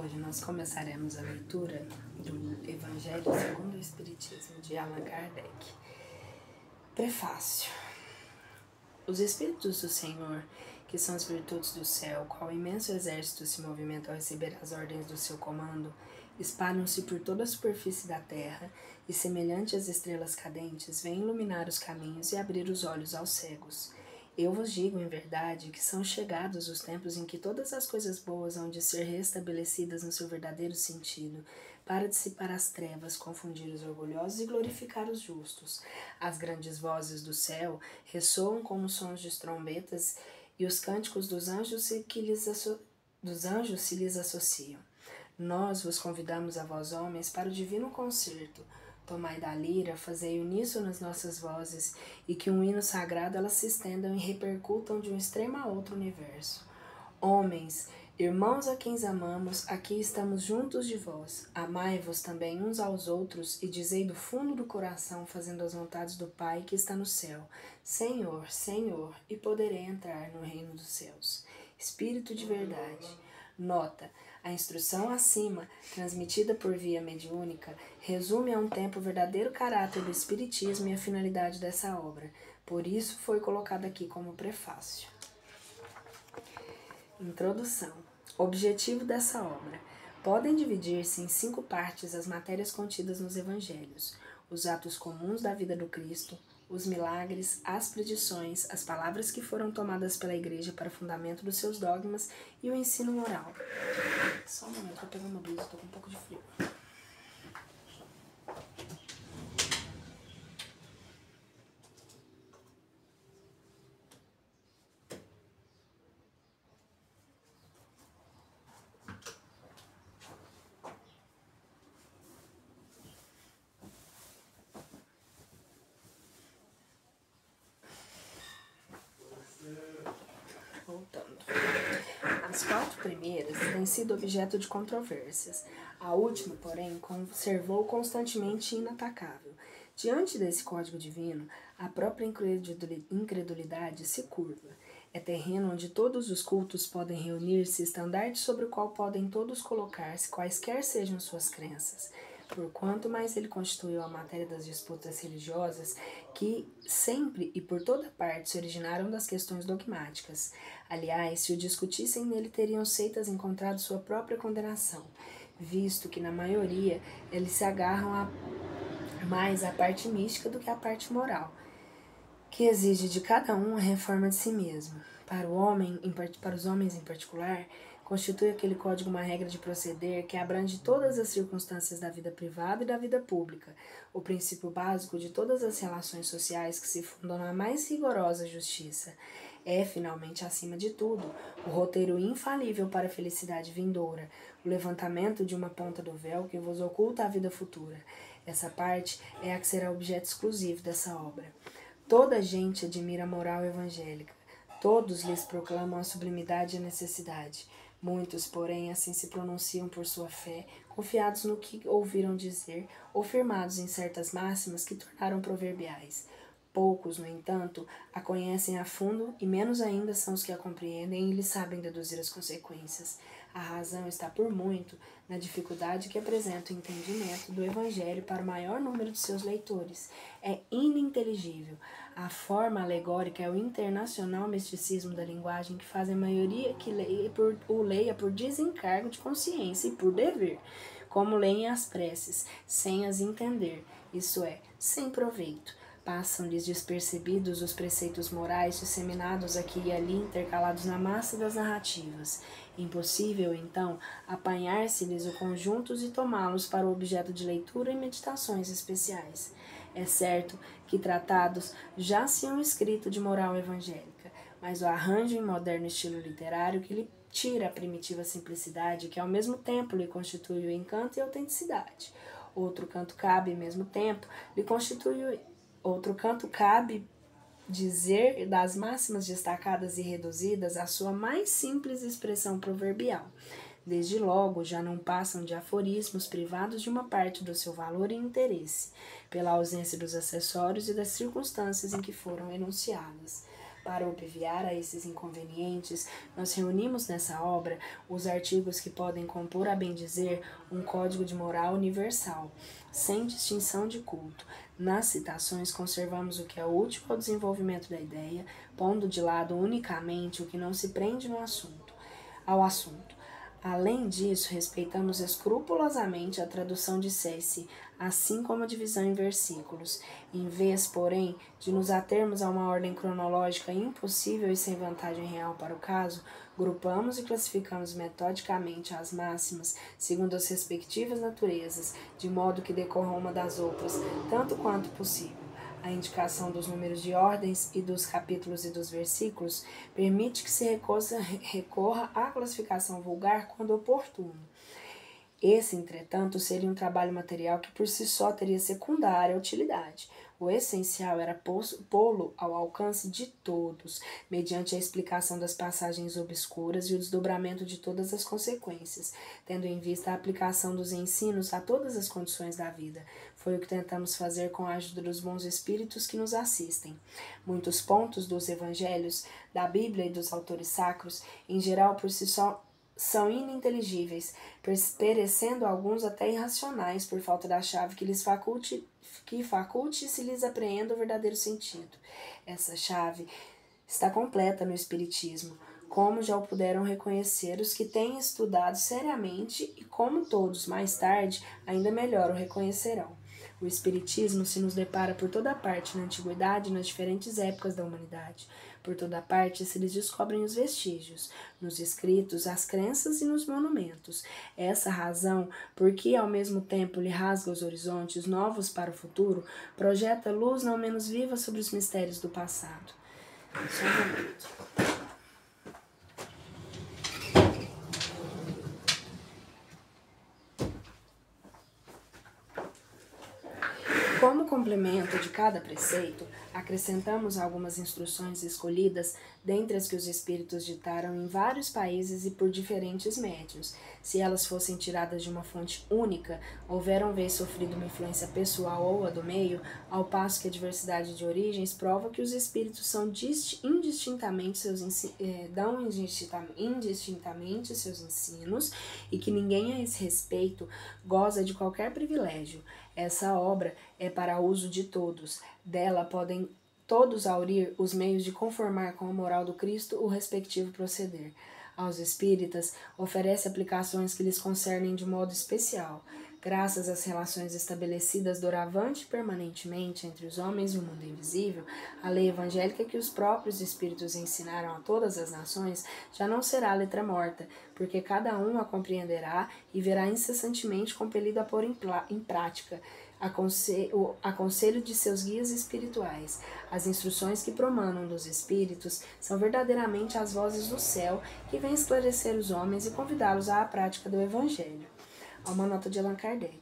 Hoje nós começaremos a leitura do Evangelho segundo o Espiritismo de Allan Kardec. Prefácio. Os Espíritos do Senhor, que são as virtudes do céu, qual imenso exército se movimenta ao receber as ordens do seu comando, espalham-se por toda a superfície da terra e, semelhante às estrelas cadentes, vêm iluminar os caminhos e abrir os olhos aos cegos. Eu vos digo, em verdade, que são chegados os tempos em que todas as coisas boas hão de ser restabelecidas no seu verdadeiro sentido, para dissipar as trevas, confundir os orgulhosos e glorificar os justos. As grandes vozes do céu ressoam como sons de trombetas e os cânticos dos anjos se lhes associam. Nós vos convidamos a vós, homens, para o divino concerto. Tomai da lira, fazei uníssono as nossas vozes, e que um hino sagrado elas se estendam e repercutam de um extremo a outro universo. Homens, irmãos a quem amamos, aqui estamos juntos de vós. Amai-vos também uns aos outros, e dizei do fundo do coração, fazendo as vontades do Pai que está no céu: Senhor, Senhor, e poderei entrar no reino dos céus. Espírito de verdade. Nota: a instrução acima, transmitida por via mediúnica, resume a um tempo o verdadeiro caráter do Espiritismo e a finalidade dessa obra. Por isso foi colocada aqui como prefácio. Introdução. Objetivo dessa obra. Podem dividir-se em 5 partes as matérias contidas nos Evangelhos: os atos comuns da vida do Cristo, os milagres, as predições, as palavras que foram tomadas pela Igreja para o fundamento dos seus dogmas e o ensino moral. Só um momento, eu vou pegar uma blusa, estou com um pouco de frio. Voltando. As 4 primeiras têm sido objeto de controvérsias. A última, porém, conservou constantemente inatacável. Diante desse código divino, a própria incredulidade se curva. É terreno onde todos os cultos podem reunir-se, estandarte sobre o qual podem todos colocar-se, quaisquer sejam suas crenças. Porquanto mais ele constituiu a matéria das disputas religiosas, que sempre e por toda parte se originaram das questões dogmáticas. Aliás, se o discutissem nele, teriam seitas encontrado sua própria condenação, visto que, na maioria, eles se agarram mais à parte mística do que à parte moral, que exige de cada um a reforma de si mesmo. Para os homens em particular, constitui aquele código uma regra de proceder que abrange todas as circunstâncias da vida privada e da vida pública, o princípio básico de todas as relações sociais que se fundam na mais rigorosa justiça. É, finalmente, acima de tudo, o roteiro infalível para a felicidade vindoura, o levantamento de uma ponta do véu que vos oculta a vida futura. Essa parte é a que será objeto exclusivo dessa obra. Toda a gente admira a moral evangélica. Todos lhes proclamam a sublimidade e a necessidade. Muitos, porém, assim se pronunciam por sua fé, confiados no que ouviram dizer ou firmados em certas máximas que tornaram proverbiais. Poucos, no entanto, a conhecem a fundo e menos ainda são os que a compreendem e lhe sabem deduzir as consequências. A razão está por muito na dificuldade que apresenta o entendimento do Evangelho para o maior número de seus leitores. É ininteligível. A forma alegórica é o internacional misticismo da linguagem que faz a maioria que leia por desencargo de consciência e por dever, como leem as preces, sem as entender, isso é, sem proveito. Passam-lhes despercebidos os preceitos morais disseminados aqui e ali, intercalados na massa das narrativas. Impossível, então, apanhar-se-lhes os conjuntos e tomá-los para o objeto de leitura e meditações especiais. É certo que tratados já se hão escrito de moral evangélica, mas o arranjo em moderno estilo literário que lhe tira a primitiva simplicidade que ao mesmo tempo lhe constitui o encanto e a autenticidade. Outro canto cabe dizer das máximas destacadas e reduzidas à sua mais simples expressão proverbial. Desde logo, já não passam de aforismos privados de uma parte do seu valor e interesse, pela ausência dos acessórios e das circunstâncias em que foram enunciadas. Para obviar a esses inconvenientes, nós reunimos nessa obra os artigos que podem compor, a bem dizer, um código de moral universal, sem distinção de culto. Nas citações, conservamos o que é útil ao desenvolvimento da ideia, pondo de lado unicamente o que não se prende ao assunto. Além disso, respeitamos escrupulosamente a tradução de Cesse, assim como a divisão em versículos. Em vez, porém, de nos atermos a uma ordem cronológica impossível e sem vantagem real para o caso, grupamos e classificamos metodicamente as máximas segundo as respectivas naturezas, de modo que decorram uma das outras, tanto quanto possível. A indicação dos números de ordens e dos capítulos e dos versículos permite que se recorra à classificação vulgar quando oportuno. Esse, entretanto, seria um trabalho material que por si só teria secundária utilidade. O essencial era pô-lo ao alcance de todos, mediante a explicação das passagens obscuras e o desdobramento de todas as consequências, tendo em vista a aplicação dos ensinos a todas as condições da vida. Foi o que tentamos fazer com a ajuda dos bons espíritos que nos assistem. Muitos pontos dos evangelhos, da Bíblia e dos autores sacros, em geral por si só, são ininteligíveis, perecendo alguns até irracionais por falta da chave que faculte se lhes apreenda o verdadeiro sentido. Essa chave está completa no Espiritismo, como já o puderam reconhecer os que têm estudado seriamente e como todos, mais tarde, ainda melhor o reconhecerão. O Espiritismo se nos depara por toda parte na antiguidade e nas diferentes épocas da humanidade. Por toda parte se lhes descobrem os vestígios, nos escritos, as crenças e nos monumentos. Essa razão, porque ao mesmo tempo lhe rasga os horizontes novos para o futuro, projeta luz não menos viva sobre os mistérios do passado. Só um momento. Como complemento de cada preceito, acrescentamos algumas instruções escolhidas dentre as que os espíritos ditaram em vários países e por diferentes médiuns. Se elas fossem tiradas de uma fonte única, houveram vez sofrido uma influência pessoal ou a do meio, ao passo que a diversidade de origens prova que os espíritos são dão indistintamente seus ensinos e que ninguém a esse respeito goza de qualquer privilégio. Essa obra é para uso de todos. Dela podem todos aurir os meios de conformar com a moral do Cristo o respectivo proceder. Aos espíritas, oferece aplicações que lhes concernem de modo especial. Graças às relações estabelecidas doravante e permanentemente entre os homens e o mundo invisível, a lei evangélica que os próprios espíritos ensinaram a todas as nações já não será letra morta, porque cada um a compreenderá e verá incessantemente compelido a pôr em prática o aconselho de seus guias espirituais. As instruções que promanam dos espíritos são verdadeiramente as vozes do céu que vêm esclarecer os homens e convidá-los à prática do Evangelho. Há uma nota de Allan Kardec.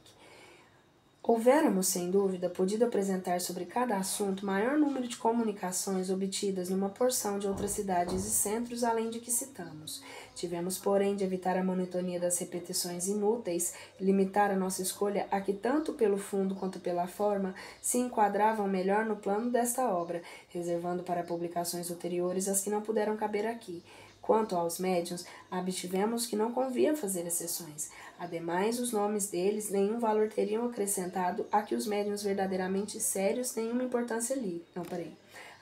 Houvéramos, sem dúvida, podido apresentar sobre cada assunto maior número de comunicações obtidas numa porção de outras cidades e centros além de que citamos. Tivemos, porém, de evitar a monotonia das repetições inúteis e limitar a nossa escolha a que, tanto pelo fundo quanto pela forma, se enquadravam melhor no plano desta obra, reservando para publicações ulteriores as que não puderam caber aqui. Quanto aos médiuns, abstivemos que não convia fazer exceções. Ademais, os nomes deles nenhum valor teriam acrescentado a que os médiuns verdadeiramente sérios nenhuma importância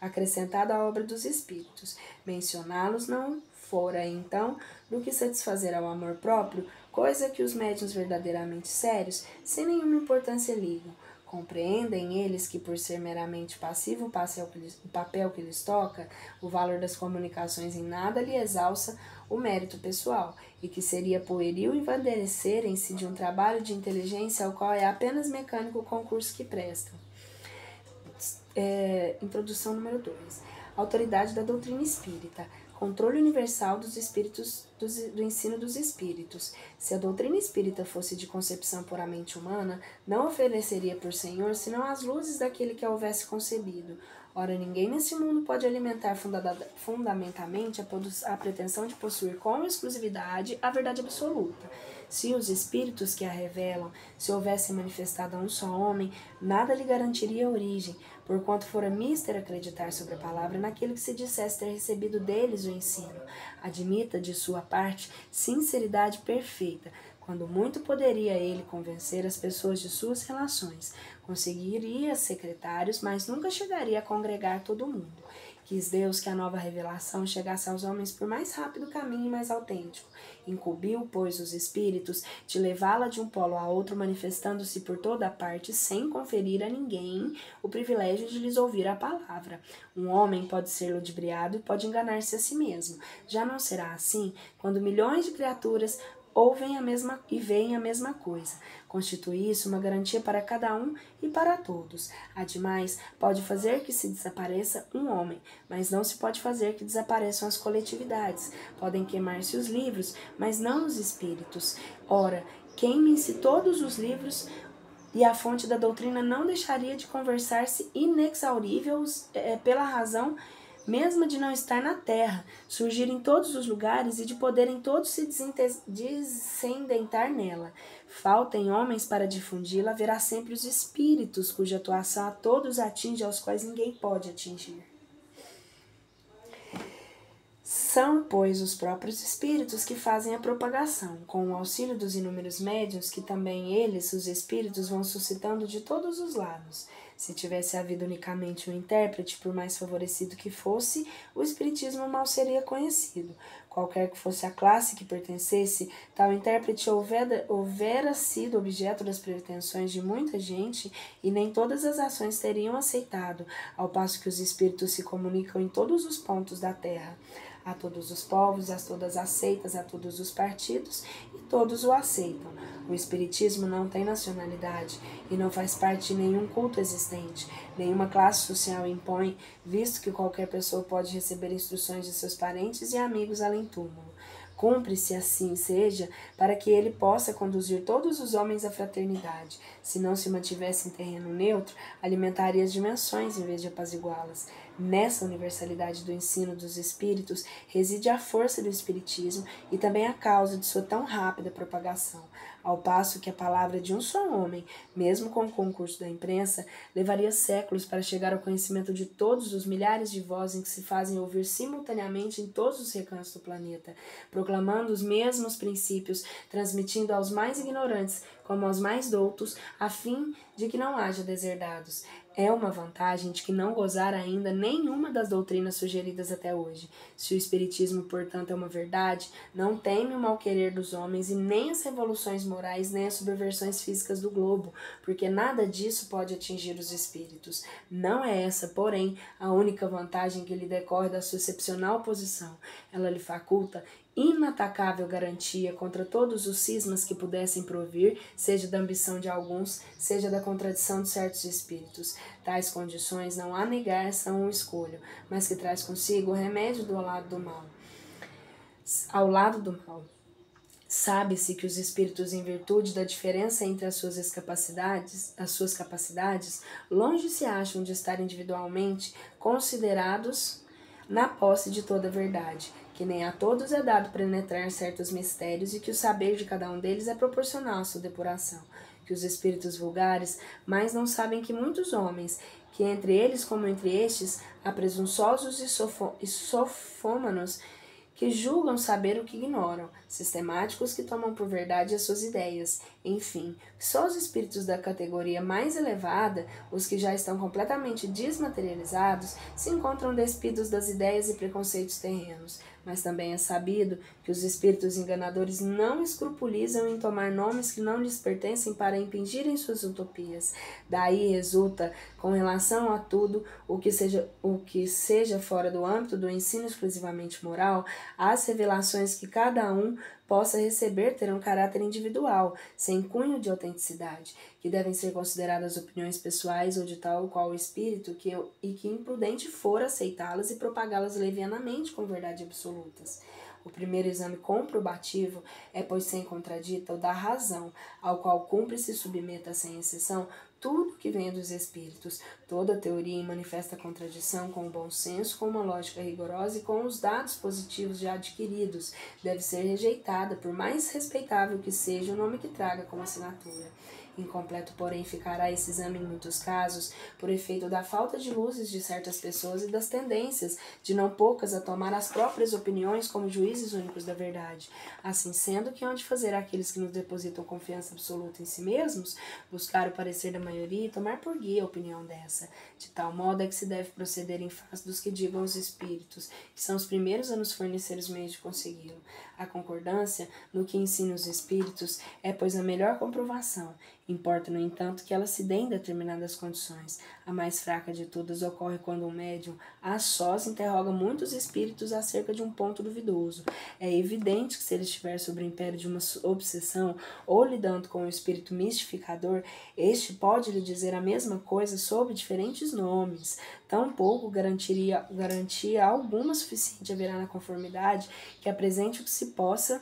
acrescentada à obra dos espíritos. Mencioná-los não fora, então, do que satisfazer ao amor próprio, coisa que os médiuns verdadeiramente sérios, sem nenhuma importância ligam. Compreendem eles que, por ser meramente passivo o papel que lhes toca, o valor das comunicações em nada lhe exalça o mérito pessoal, e que seria pueril envanecerem-se de um trabalho de inteligência ao qual é apenas mecânico o concurso que prestam. Introdução número 2. Autoridade da doutrina espírita. Controle universal dos espíritos, do ensino dos espíritos. Se a doutrina espírita fosse de concepção puramente humana, não ofereceria por senhor senão as luzes daquele que a houvesse concebido. Ora, ninguém nesse mundo pode alimentar fundamentamente a pretensão de possuir com exclusividade a verdade absoluta. Se os espíritos que a revelam se houvessem manifestado a um só homem, nada lhe garantiria origem, porquanto fora mister acreditar sobre a palavra naquilo que se dissesse ter recebido deles o ensino. Admita, de sua parte, sinceridade perfeita, quando muito poderia ele convencer as pessoas de suas relações. Conseguiria secretários, mas nunca chegaria a congregar todo mundo. Quis Deus que a nova revelação chegasse aos homens por mais rápido caminho e mais autêntico. Incumbiu, pois, os espíritos de levá-la de um polo a outro, manifestando-se por toda a parte, sem conferir a ninguém o privilégio de lhes ouvir a palavra. Um homem pode ser ludibriado e pode enganar-se a si mesmo. Já não será assim quando milhões de criaturas ouvem a mesma e veem a mesma coisa. Constitui isso uma garantia para cada um e para todos. Ademais, pode fazer que se desapareça um homem, mas não se pode fazer que desapareçam as coletividades. Podem queimar-se os livros, mas não os espíritos. Ora, queimem-se todos os livros e a fonte da doutrina não deixaria de conversar-se inexaurível pela razão mesmo de não estar na terra, surgir em todos os lugares e de poderem todos se descendentar nela. Faltem homens para difundi-la, haverá sempre os espíritos, cuja atuação a todos atinge, aos quais ninguém pode atingir. São, pois, os próprios espíritos que fazem a propagação, com o auxílio dos inúmeros médiuns que também eles, os espíritos, vão suscitando de todos os lados. Se tivesse havido unicamente um intérprete, por mais favorecido que fosse, o espiritismo mal seria conhecido. Qualquer que fosse a classe que pertencesse, tal intérprete houvera sido objeto das pretensões de muita gente e nem todas as ações teriam aceitado, ao passo que os espíritos se comunicam em todos os pontos da terra. A todos os povos, a todas as seitas, a todos os partidos, e todos o aceitam. O espiritismo não tem nacionalidade e não faz parte de nenhum culto existente. Nenhuma classe social impõe, visto que qualquer pessoa pode receber instruções de seus parentes e amigos além túmulo. Cumpre-se, assim seja, para que ele possa conduzir todos os homens à fraternidade. Se não se mantivesse em terreno neutro, alimentaria as dimensões em vez de apaziguá-las. Nessa universalidade do ensino dos espíritos reside a força do espiritismo e também a causa de sua tão rápida propagação, ao passo que a palavra de um só homem, mesmo com o concurso da imprensa, levaria séculos para chegar ao conhecimento de todos os milhares de vozes que se fazem ouvir simultaneamente em todos os recantos do planeta, proclamando os mesmos princípios, transmitindo aos mais ignorantes como aos mais doutos, a fim de que não haja deserdados. É uma vantagem de que não gozar ainda nenhuma das doutrinas sugeridas até hoje. Se o espiritismo, portanto, é uma verdade, não teme o mal-querer dos homens e nem as revoluções morais, nem as subversões físicas do globo, porque nada disso pode atingir os espíritos. Não é essa, porém, a única vantagem que lhe decorre da sua excepcional posição. Ela lhe faculta inatacável garantia contra todos os cismas que pudessem provir, seja da ambição de alguns, seja da contradição de certos espíritos. Tais condições, não há negar, são uma escolha, mas que traz consigo o remédio do lado do mal. Ao lado do mal. Sabe-se que os espíritos, em virtude da diferença entre as suas capacidades, longe se acham de estar individualmente considerados na posse de toda a verdade, que nem a todos é dado penetrar certos mistérios e que o saber de cada um deles é proporcional à sua depuração, que os espíritos vulgares mais não sabem que muitos homens, que entre eles como entre estes, há presunçosos e sofômanos, que julgam saber o que ignoram, sistemáticos que tomam por verdade as suas ideias, enfim, só os espíritos da categoria mais elevada, os que já estão completamente desmaterializados, se encontram despidos das ideias e preconceitos terrenos, mas também é sabido que os espíritos enganadores não escrupulizam em tomar nomes que não lhes pertencem para impingirem suas utopias. Daí resulta, com relação a tudo o que seja fora do âmbito do ensino exclusivamente moral, as revelações que cada um possa receber terão caráter individual, sem cunho de autenticidade, que devem ser consideradas opiniões pessoais ou de tal qual o espírito e que imprudente for aceitá-las e propagá-las levianamente como verdade absolutas. O primeiro exame comprobativo é, pois sem contradita, o da razão, ao qual cumpre se submeta sem exceção tudo que vem dos espíritos. Toda teoria em manifesta contradição com o bom senso, com uma lógica rigorosa e com os dados positivos já adquiridos. Deve ser rejeitada, por mais respeitável que seja o nome que traga como assinatura. Incompleto, porém, ficará esse exame em muitos casos, por efeito da falta de luzes de certas pessoas e das tendências de não poucas a tomar as próprias opiniões como juízes únicos da verdade. Assim sendo, que hão de fazer aqueles que nos depositam confiança absoluta em si mesmos, buscar o parecer da maioria e tomar por guia a opinião dessa. De tal modo é que se deve proceder em face dos que digam os espíritos, que são os primeiros a nos fornecer os meios de consegui-lo. A concordância, no que ensina os espíritos, é, pois, a melhor comprovação. Importa, no entanto, que ela se dê em determinadas condições. A mais fraca de todas ocorre quando um médium, a sós, interroga muitos espíritos acerca de um ponto duvidoso. É evidente que, se ele estiver sob o império de uma obsessão ou lidando com um espírito mistificador, este pode lhe dizer a mesma coisa sob diferentes nomes. Tampouco garantia alguma suficiente haverá na conformidade que apresente o que se possa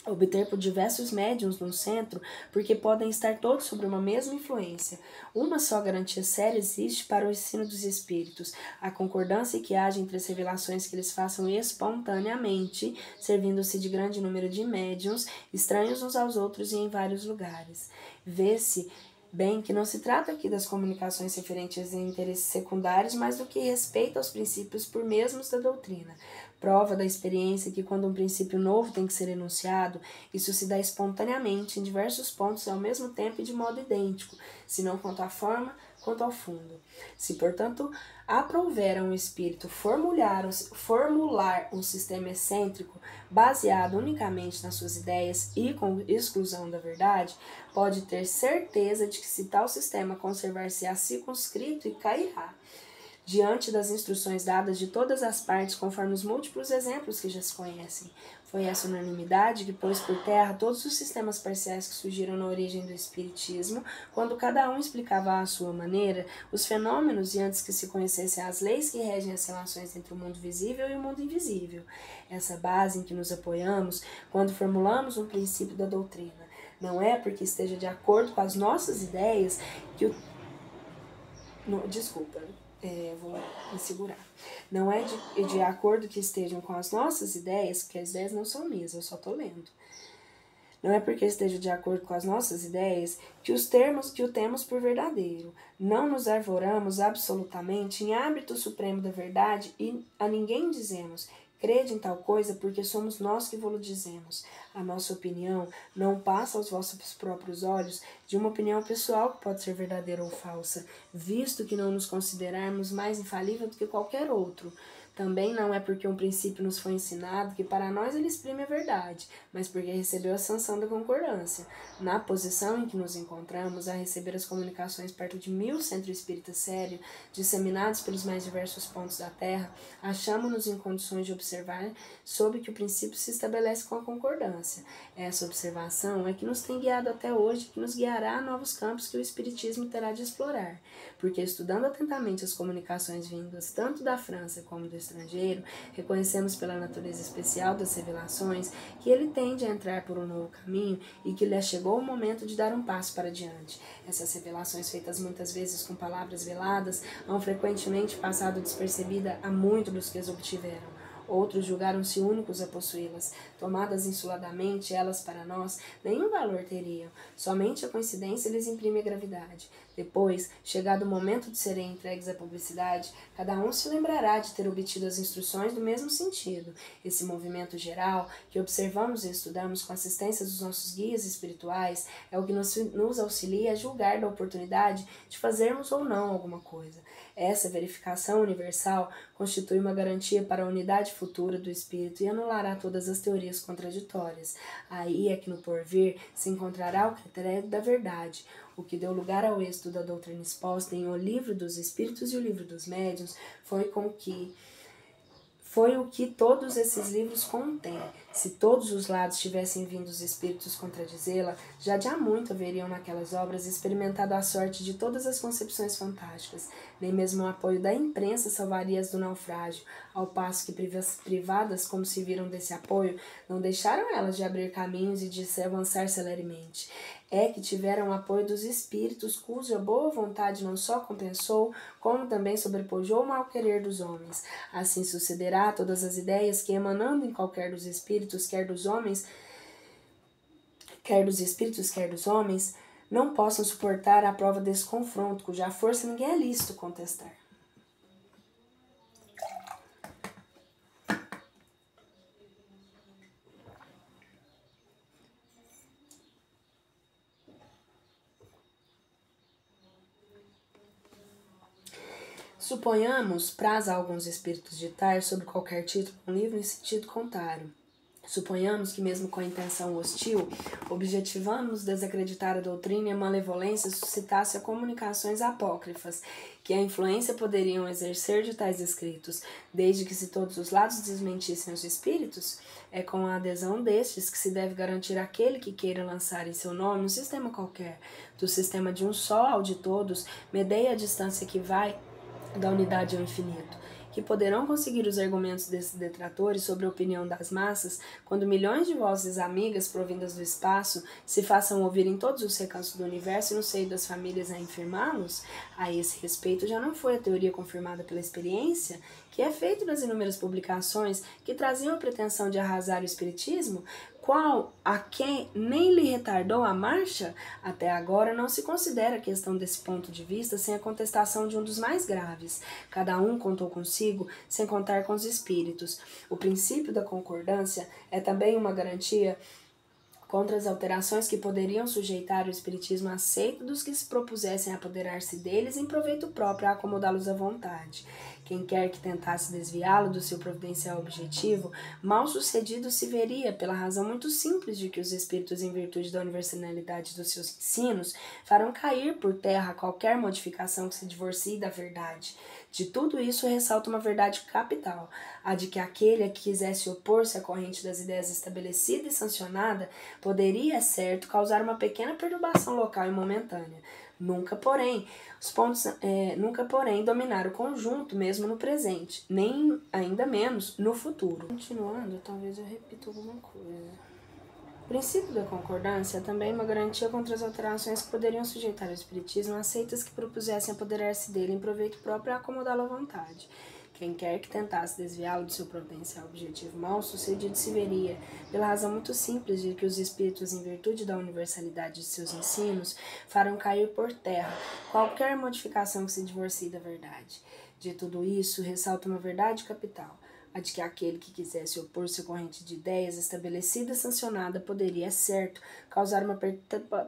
obter por diversos médiuns no centro, porque podem estar todos sob uma mesma influência. Uma só garantia séria existe para o ensino dos espíritos, a concordância que haja entre as revelações que eles façam espontaneamente, servindo-se de grande número de médiuns, estranhos uns aos outros e em vários lugares. Vê-se bem que não se trata aqui das comunicações referentes a interesses secundários, mas do que respeita aos princípios por mesmos da doutrina. Prova da experiência que, quando um princípio novo tem que ser enunciado, isso se dá espontaneamente em diversos pontos ao mesmo tempo e de modo idêntico, se não quanto à forma, quanto ao fundo. Se, portanto, aprouver a um espírito formular um sistema excêntrico baseado unicamente nas suas ideias e com exclusão da verdade, pode ter certeza de que, se tal sistema conservar-se-á circunscrito, e cairá diante das instruções dadas de todas as partes, conforme os múltiplos exemplos que já se conhecem. Foi essa unanimidade que pôs por terra todos os sistemas parciais que surgiram na origem do Espiritismo, quando cada um explicava à sua maneira os fenômenos e antes que se conhecessem as leis que regem as relações entre o mundo visível e o mundo invisível. Essa base em que nos apoiamos quando formulamos um princípio da doutrina. Não é porque esteja de acordo com as nossas ideias que o... vou me segurar. Não é de acordo que estejam com as nossas ideias, porque as ideias não são minhas, eu só estou lendo. Não é porque esteja de acordo com as nossas ideias que o temos por verdadeiro. Não nos arvoramos absolutamente em hábito supremo da verdade e a ninguém dizemos: crede em tal coisa, porque somos nós que vô-lo dizemos. A nossa opinião não passa aos vossos próprios olhos de uma opinião pessoal que pode ser verdadeira ou falsa, visto que não nos considerarmos mais infalível do que qualquer outro. Também não é porque um princípio nos foi ensinado que para nós ele exprime a verdade, mas porque recebeu a sanção da concordância. Na posição em que nos encontramos, a receber as comunicações perto de 1000 centros espíritas sérios, disseminados pelos mais diversos pontos da Terra, achamos-nos em condições de observar sob que o princípio se estabelece com a concordância. Essa observação é que nos tem guiado até hoje e que nos guiará a novos campos que o Espiritismo terá de explorar, porque estudando atentamente as comunicações vindas tanto da França como do estrangeiro, reconhecemos pela natureza especial das revelações que ele tende a entrar por um novo caminho e que lhe chegou o momento de dar um passo para diante. Essas revelações, feitas muitas vezes com palavras veladas, hão frequentemente passado despercebida a muitos dos que as obtiveram. Outros julgaram-se únicos a possuí-las. Tomadas insuladamente, elas para nós nenhum valor teriam. Somente a coincidência lhes imprime a gravidade. Depois, chegado o momento de serem entregues à publicidade, cada um se lembrará de ter obtido as instruções do mesmo sentido. Esse movimento geral, que observamos e estudamos com assistência dos nossos guias espirituais, é o que nos auxilia a julgar da oportunidade de fazermos ou não alguma coisa. Essa verificação universal constitui uma garantia para a unidade futura do espírito e anulará todas as teorias contraditórias. Aí é que no porvir se encontrará o critério da verdade. O que deu lugar ao êxito da doutrina exposta em O Livro dos Espíritos e O Livro dos Médiuns foi o que todos esses livros contêm. Se todos os lados tivessem vindo os espíritos contradizê-la, já de há muito haveriam naquelas obras experimentado a sorte de todas as concepções fantásticas. Nem mesmo o apoio da imprensa salvaria-as do naufrágio, ao passo que, privadas como se viram desse apoio, não deixaram elas de abrir caminhos e de se avançar celeremente. É que tiveram o apoio dos espíritos, cuja boa vontade não só compensou, como também sobrepujou o mal querer dos homens. Assim sucederá a todas as ideias que, emanando em qualquer dos espíritos, quer dos espíritos, quer dos homens, não possam suportar a prova desse confronto, cuja força ninguém é lícito contestar. Suponhamos, praza a alguns espíritos ditar sobre qualquer título um livro em sentido contrário. Suponhamos que, mesmo com a intenção hostil, objetivamos desacreditar a doutrina e a malevolência suscitasse a comunicações apócrifas, que a influência poderiam exercer de tais escritos, desde que se todos os lados desmentissem os espíritos. É com a adesão destes que se deve garantir aquele que queira lançar em seu nome um sistema qualquer. Do sistema de um só ao de todos, medeia a distância que vai da unidade ao infinito, que poderão conseguir os argumentos desses detratores sobre a opinião das massas, quando milhões de vozes amigas provindas do espaço se façam ouvir em todos os recantos do universo e no seio das famílias a infirmá-los? A esse respeito já não foi a teoria confirmada pela experiência, que é feito das inúmeras publicações que traziam a pretensão de arrasar o espiritismo, qual a quem nem lhe retardou a marcha? Até agora não se considera a questão desse ponto de vista sem a contestação de um dos mais graves. Cada um contou consigo, sem contar com os espíritos. O princípio da concordância é também uma garantia contra as alterações que poderiam sujeitar o espiritismo aceito dos que se propusessem apoderar-se deles em proveito próprio a acomodá-los à vontade. Quem quer que tentasse desviá-lo do seu providencial objetivo, mal sucedido se veria, pela razão muito simples de que os espíritos, em virtude da universalidade dos seus ensinos, farão cair por terra qualquer modificação que se divorcie da verdade. De tudo isso ressalta uma verdade capital, a de que aquele a que quisesse opor-se à corrente das ideias estabelecida e sancionada poderia, é certo, causar uma pequena perturbação local e momentânea. Nunca, porém, dominar o conjunto, mesmo no presente, nem ainda menos no futuro. Continuando, talvez eu repita alguma coisa. O princípio da concordância é também uma garantia contra as alterações que poderiam sujeitar o espiritismo a seitas que propusessem apoderar-se dele em proveito próprio e acomodá-lo à vontade. Quem quer que tentasse desviá-lo do seu providencial objetivo mal sucedido se veria, pela razão muito simples de que os espíritos, em virtude da universalidade de seus ensinos, farão cair por terra qualquer modificação que se divorcie da verdade. De tudo isso, ressalta uma verdade capital, a de que aquele que quisesse opor-se à corrente de ideias estabelecida e sancionada poderia, é certo, causar uma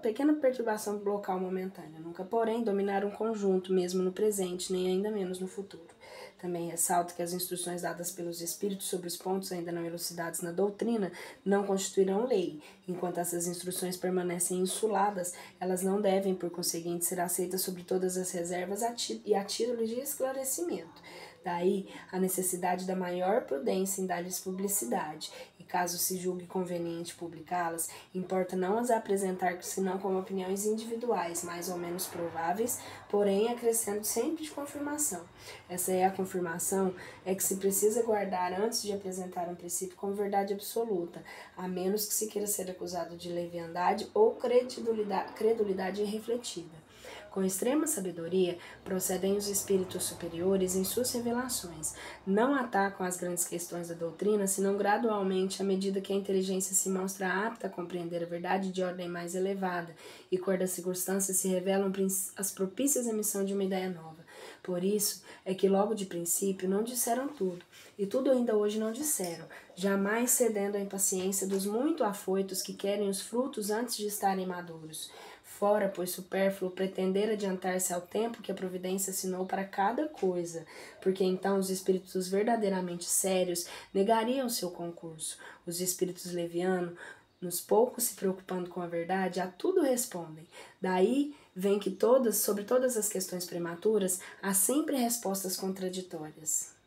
pequena perturbação local momentânea, nunca, porém, dominar um conjunto, mesmo no presente, nem ainda menos no futuro. Também ressalto que as instruções dadas pelos espíritos sobre os pontos ainda não elucidados na doutrina não constituirão lei. Enquanto essas instruções permanecem insuladas, elas não devem, por conseguinte, ser aceitas sobre todas as reservas e a título de esclarecimento. Daí a necessidade da maior prudência em dar-lhes publicidade, e caso se julgue conveniente publicá-las, importa não as apresentar senão como opiniões individuais, mais ou menos prováveis, porém acrescendo sempre de confirmação. Essa é a confirmação que se precisa guardar antes de apresentar um princípio como verdade absoluta, a menos que se queira ser acusado de leviandade ou credulidade irrefletida. Com extrema sabedoria, procedem os espíritos superiores em suas revelações. Não atacam as grandes questões da doutrina, senão gradualmente, à medida que a inteligência se mostra apta a compreender a verdade de ordem mais elevada, e cor das circunstâncias se revelam as propícias à emissão de uma ideia nova. Por isso é que logo de princípio não disseram tudo, e tudo ainda hoje não disseram, jamais cedendo à impaciência dos muito afoitos que querem os frutos antes de estarem maduros. Fora, pois, supérfluo pretender adiantar-se ao tempo que a providência assinou para cada coisa, porque então os espíritos verdadeiramente sérios negariam seu concurso. Os espíritos levianos, nos poucos se preocupando com a verdade, a tudo respondem. Daí vem que sobre todas as questões prematuras, há sempre respostas contraditórias.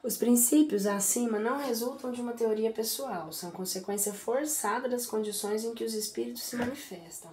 Os princípios acima não resultam de uma teoria pessoal, são consequência forçada das condições em que os espíritos se manifestam.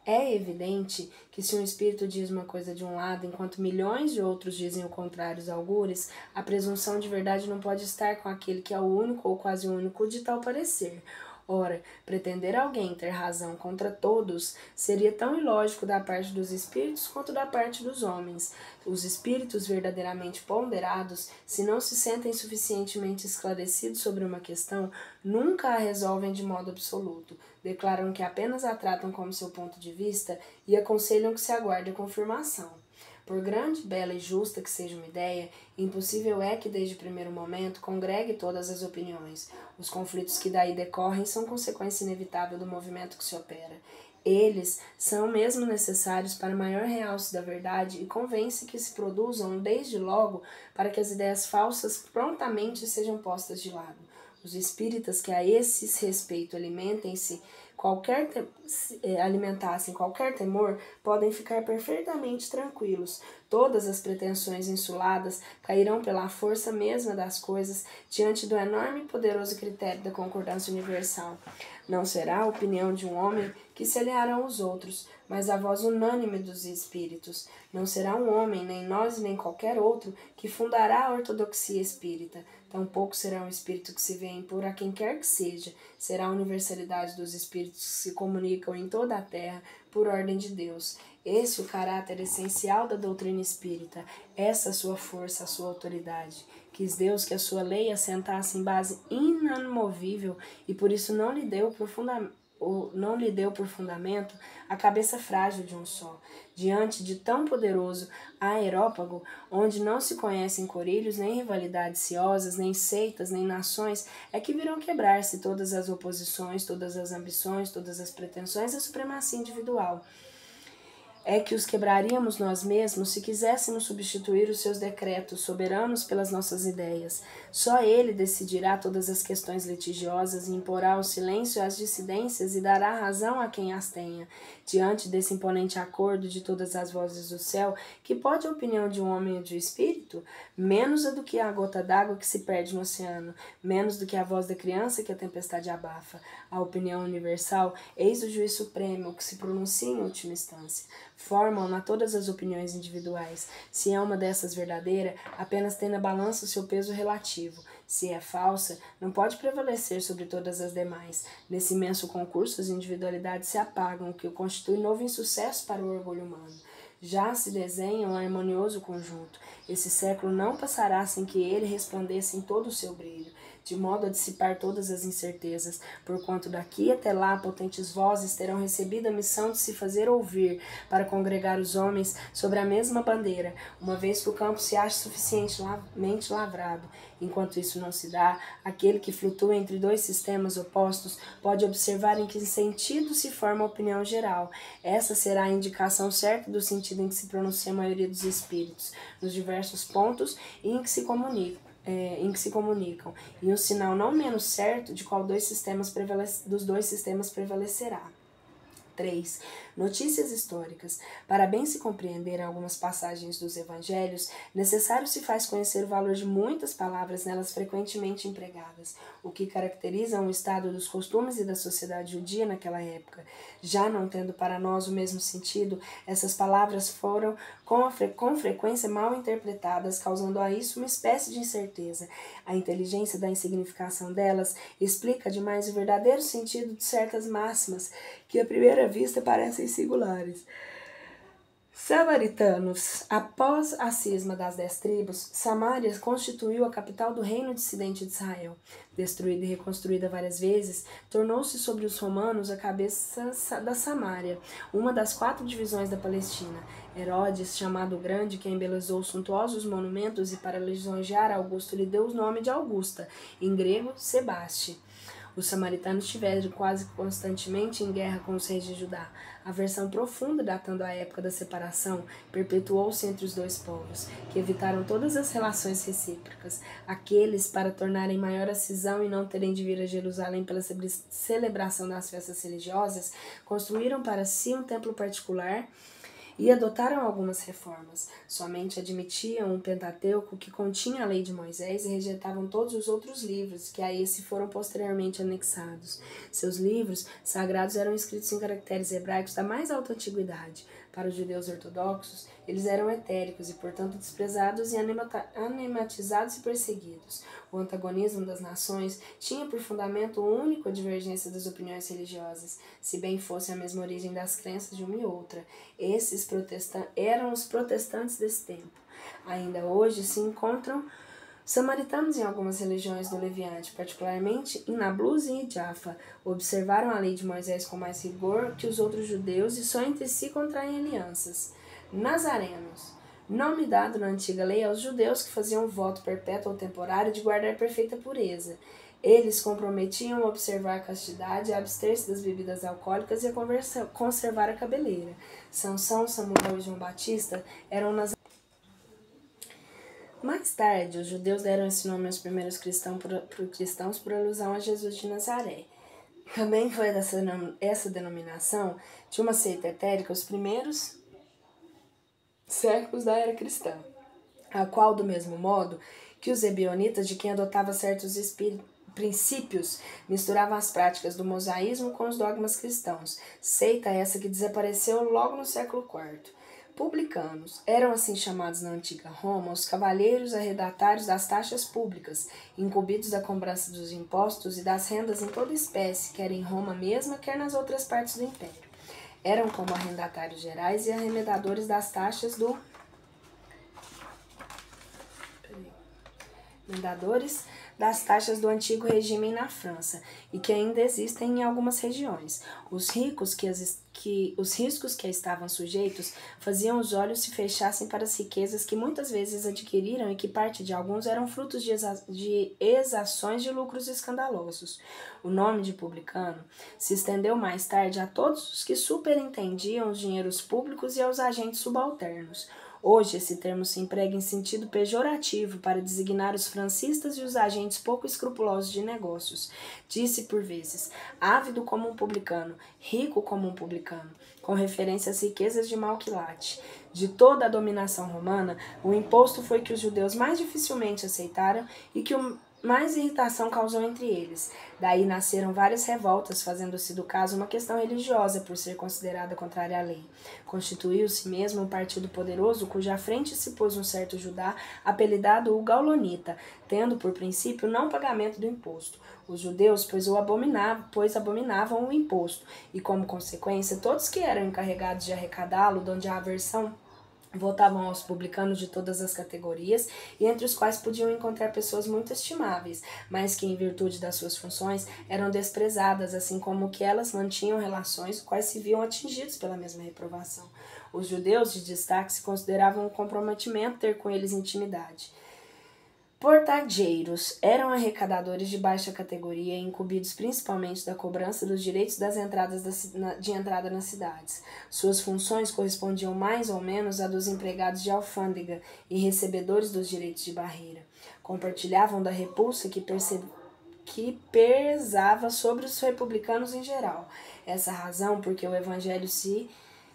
É evidente que se um espírito diz uma coisa de um lado, enquanto milhões de outros dizem o contrário aos algures, a presunção de verdade não pode estar com aquele que é o único ou quase único de tal parecer. Ora, pretender alguém ter razão contra todos seria tão ilógico da parte dos espíritos quanto da parte dos homens. Os espíritos verdadeiramente ponderados, se não se sentem suficientemente esclarecidos sobre uma questão, nunca a resolvem de modo absoluto. Declaram que apenas a tratam como seu ponto de vista e aconselham que se aguarde a confirmação. Por grande, bela e justa que seja uma ideia, impossível é que desde o primeiro momento congregue todas as opiniões. Os conflitos que daí decorrem são consequência inevitável do movimento que se opera. Eles são mesmo necessários para maior realce da verdade e convém-se que se produzam desde logo para que as ideias falsas prontamente sejam postas de lado. Os espíritas que a esse respeito alimentassem qualquer temor, podem ficar perfeitamente tranquilos. Todas as pretensões insuladas cairão pela força mesma das coisas diante do enorme e poderoso critério da concordância universal. Não será a opinião de um homem que se aliará aos outros, mas a voz unânime dos espíritos. Não será um homem, nem nós, nem qualquer outro, que fundará a ortodoxia espírita. Tampouco será um espírito que se vê impor a quem quer que seja. Será a universalidade dos espíritos que se comunicam em toda a terra por ordem de Deus. Esse é o caráter essencial da doutrina espírita, essa a sua força, a sua autoridade. Quis Deus que a sua lei assentasse em base inamovível e por isso não lhe deu por fundamento a cabeça frágil de um só. Diante de tão poderoso aerópago, onde não se conhecem corilhos, nem rivalidades ciosas, nem seitas, nem nações, é que virão quebrar-se todas as oposições, todas as ambições, todas as pretensões à supremacia individual. É que os quebraríamos nós mesmos se quiséssemos substituir os seus decretos soberanos pelas nossas ideias. Só ele decidirá todas as questões litigiosas e imporá o silêncio às dissidências e dará razão a quem as tenha. Diante desse imponente acordo de todas as vozes do céu, que pode a opinião de um homem ou de um espírito? Menos do que a gota d'água que se perde no oceano, menos do que a voz da criança que a tempestade abafa. A opinião universal, eis o juiz supremo, que se pronuncia em última instância. Formam-na todas as opiniões individuais. Se é uma dessas verdadeira, apenas tem na balança o seu peso relativo. Se é falsa, não pode prevalecer sobre todas as demais. Nesse imenso concurso, as individualidades se apagam, o que constitui novo insucesso para o orgulho humano. Já se desenha um harmonioso conjunto. Esse século não passará sem que ele resplandeça em todo o seu brilho, de modo a dissipar todas as incertezas, porquanto daqui até lá potentes vozes terão recebido a missão de se fazer ouvir para congregar os homens sobre a mesma bandeira, uma vez que o campo se ache suficientemente lavrado. Enquanto isso não se dá, aquele que flutua entre dois sistemas opostos pode observar em que sentido se forma a opinião geral. Essa será a indicação certa do sentido em que se pronuncia a maioria dos espíritos, nos diversos pontos em que se comunicam. E um sinal não menos certo de qual dos dois sistemas prevalecerá. 3. Notícias históricas. Para bem se compreender algumas passagens dos evangelhos, necessário se faz conhecer o valor de muitas palavras nelas frequentemente empregadas, o que caracteriza o estado dos costumes e da sociedade judia naquela época. Já não tendo para nós o mesmo sentido, essas palavras foram com frequência mal interpretadas, causando a isso uma espécie de incerteza. A inteligência da insignificação delas explica demais o verdadeiro sentido de certas máximas, que à primeira vista parecem singulares. Samaritanos. Após a cisma das 10 tribos, Samaria constituiu a capital do reino dissidente de Israel. Destruída e reconstruída várias vezes, tornou-se sobre os romanos a cabeça da Samária, uma das 4 divisões da Palestina. Herodes, chamado Grande, que embelezou suntuosos monumentos e para lisonjear Augusto lhe deu o nome de Augusta, em grego, Sebaste. Os samaritanos estiveram quase constantemente em guerra com os reis de Judá. A aversão profunda, datando a época da separação, perpetuou-se entre os dois povos, que evitaram todas as relações recíprocas. Aqueles, para tornarem maior a cisão e não terem de vir a Jerusalém pela celebração das festas religiosas, construíram para si um templo particular e adotaram algumas reformas. Somente admitiam o Pentateuco, que continha a lei de Moisés, e rejeitavam todos os outros livros, que a esse foram posteriormente anexados. Seus livros sagrados eram escritos em caracteres hebraicos da mais alta antiguidade. Para os judeus ortodoxos, eles eram etéricos e, portanto, desprezados e anematizados e perseguidos. O antagonismo das nações tinha por fundamento único a divergência das opiniões religiosas, se bem fosse a mesma origem das crenças de uma e outra. Esses eram os protestantes desse tempo. Ainda hoje se encontram samaritanos em algumas religiões do Levante, particularmente em Nablus e Jaffa. Observaram a lei de Moisés com mais rigor que os outros judeus e só entre si contraem alianças. Nazarenos, nome dado na antiga lei aos judeus que faziam voto perpétuo ou temporário de guardar perfeita pureza. Eles comprometiam a observar a castidade, a abster-se das bebidas alcoólicas e a conservar a cabeleira. Sansão, Samuel e João Batista eram nazarenos. Mais tarde, os judeus deram esse nome aos primeiros cristãos por alusão a Jesus de Nazaré. Também foi essa denominação de uma seita etérica os primeiros séculos da era cristã, a qual, do mesmo modo que os ebionitas, de quem adotava certos princípios, misturavam as práticas do mosaísmo com os dogmas cristãos, seita essa que desapareceu logo no século IV. Publicanos eram assim chamados na antiga Roma os cavalheiros arredatários das taxas públicas, incumbidos da cobrança dos impostos e das rendas em toda espécie, quer em Roma mesma, quer nas outras partes do império. Eram como arrendatários gerais e arremedadores das taxas do antigo regime na França e que ainda existem em algumas regiões. Os riscos que estavam sujeitos faziam os olhos se fechassem para as riquezas que muitas vezes adquiriram e que parte de alguns eram frutos de exações de lucros escandalosos. O nome de publicano se estendeu mais tarde a todos os que superintendiam os dinheiros públicos e aos agentes subalternos. Hoje, esse termo se emprega em sentido pejorativo para designar os francistas e os agentes pouco escrupulosos de negócios. Disse por vezes, ávido como um publicano, rico como um publicano, com referência às riquezas de Malquilate. De toda a dominação romana, o imposto foi que os judeus mais dificilmente aceitaram e que mais irritação causou entre eles. Daí nasceram várias revoltas, fazendo-se do caso uma questão religiosa, por ser considerada contrária à lei. Constituiu-se mesmo um partido poderoso, cuja frente se pôs um certo Judá, apelidado o Gaulonita, tendo por princípio o não pagamento do imposto. Os judeus, pois abominavam o imposto, e como consequência, todos que eram encarregados de arrecadá-lo, donde a aversão votavam aos publicanos de todas as categorias, e entre os quais podiam encontrar pessoas muito estimáveis, mas que, em virtude das suas funções, eram desprezadas, assim como que elas mantinham relações, os quais se viam atingidos pela mesma reprovação. Os judeus de destaque se consideravam um comprometimento ter com eles intimidade. Portageiros eram arrecadadores de baixa categoria, incumbidos principalmente da cobrança dos direitos das entradas de entrada nas cidades. Suas funções correspondiam mais ou menos à dos empregados de alfândega e recebedores dos direitos de barreira. Compartilhavam da repulsa que pesava sobre os republicanos em geral. Essa razão porque o evangelho se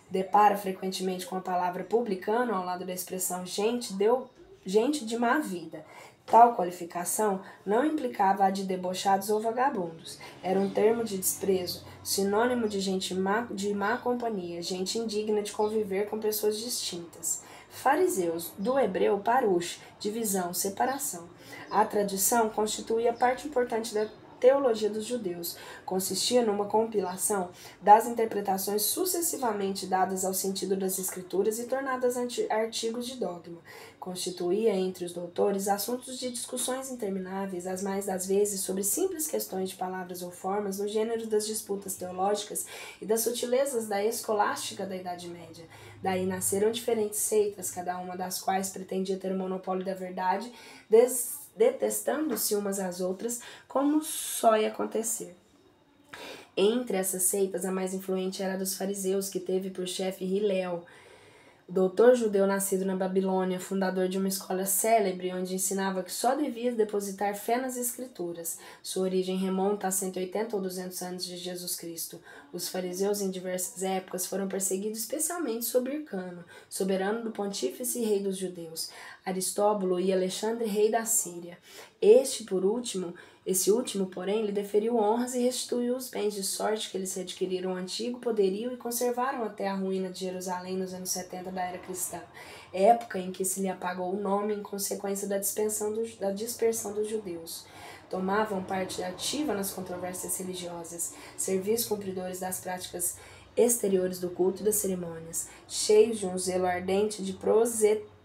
depara frequentemente com a palavra publicano ao lado da expressão gente de má vida. Tal qualificação não implicava a de debochados ou vagabundos. Era um termo de desprezo, sinônimo de gente de má companhia, gente indigna de conviver com pessoas distintas. Fariseus, do hebreu parush, divisão, separação. A tradição constituía parte importante da teologia dos judeus. Consistia numa compilação das interpretações sucessivamente dadas ao sentido das escrituras e tornadas artigos de dogma. Constituía entre os doutores assuntos de discussões intermináveis, as mais das vezes sobre simples questões de palavras ou formas, no gênero das disputas teológicas e das sutilezas da escolástica da Idade Média. Daí nasceram diferentes seitas, cada uma das quais pretendia ter o monopólio da verdade, detestando-se umas às outras, como só ia acontecer. Entre essas seitas, a mais influente era a dos fariseus, que teve por chefe Hilel. doutor judeu nascido na Babilônia, fundador de uma escola célebre onde ensinava que só devia depositar fé nas escrituras. Sua origem remonta a 180 ou 200 anos de Jesus Cristo. Os fariseus em diversas épocas foram perseguidos especialmente sob Hircano, soberano do pontífice e rei dos judeus, Aristóbulo e Alexandre, rei da Síria. Esse último, porém, lhe deferiu honras e restituiu os bens de sorte que eles adquiriram antigo poderio e conservaram até a ruína de Jerusalém nos anos 70 da era cristã, época em que se lhe apagou o nome em consequência da dispersão dos judeus. Tomavam parte ativa nas controvérsias religiosas, serviços cumpridores das práticas exteriores do culto e das cerimônias, cheios de um zelo ardente de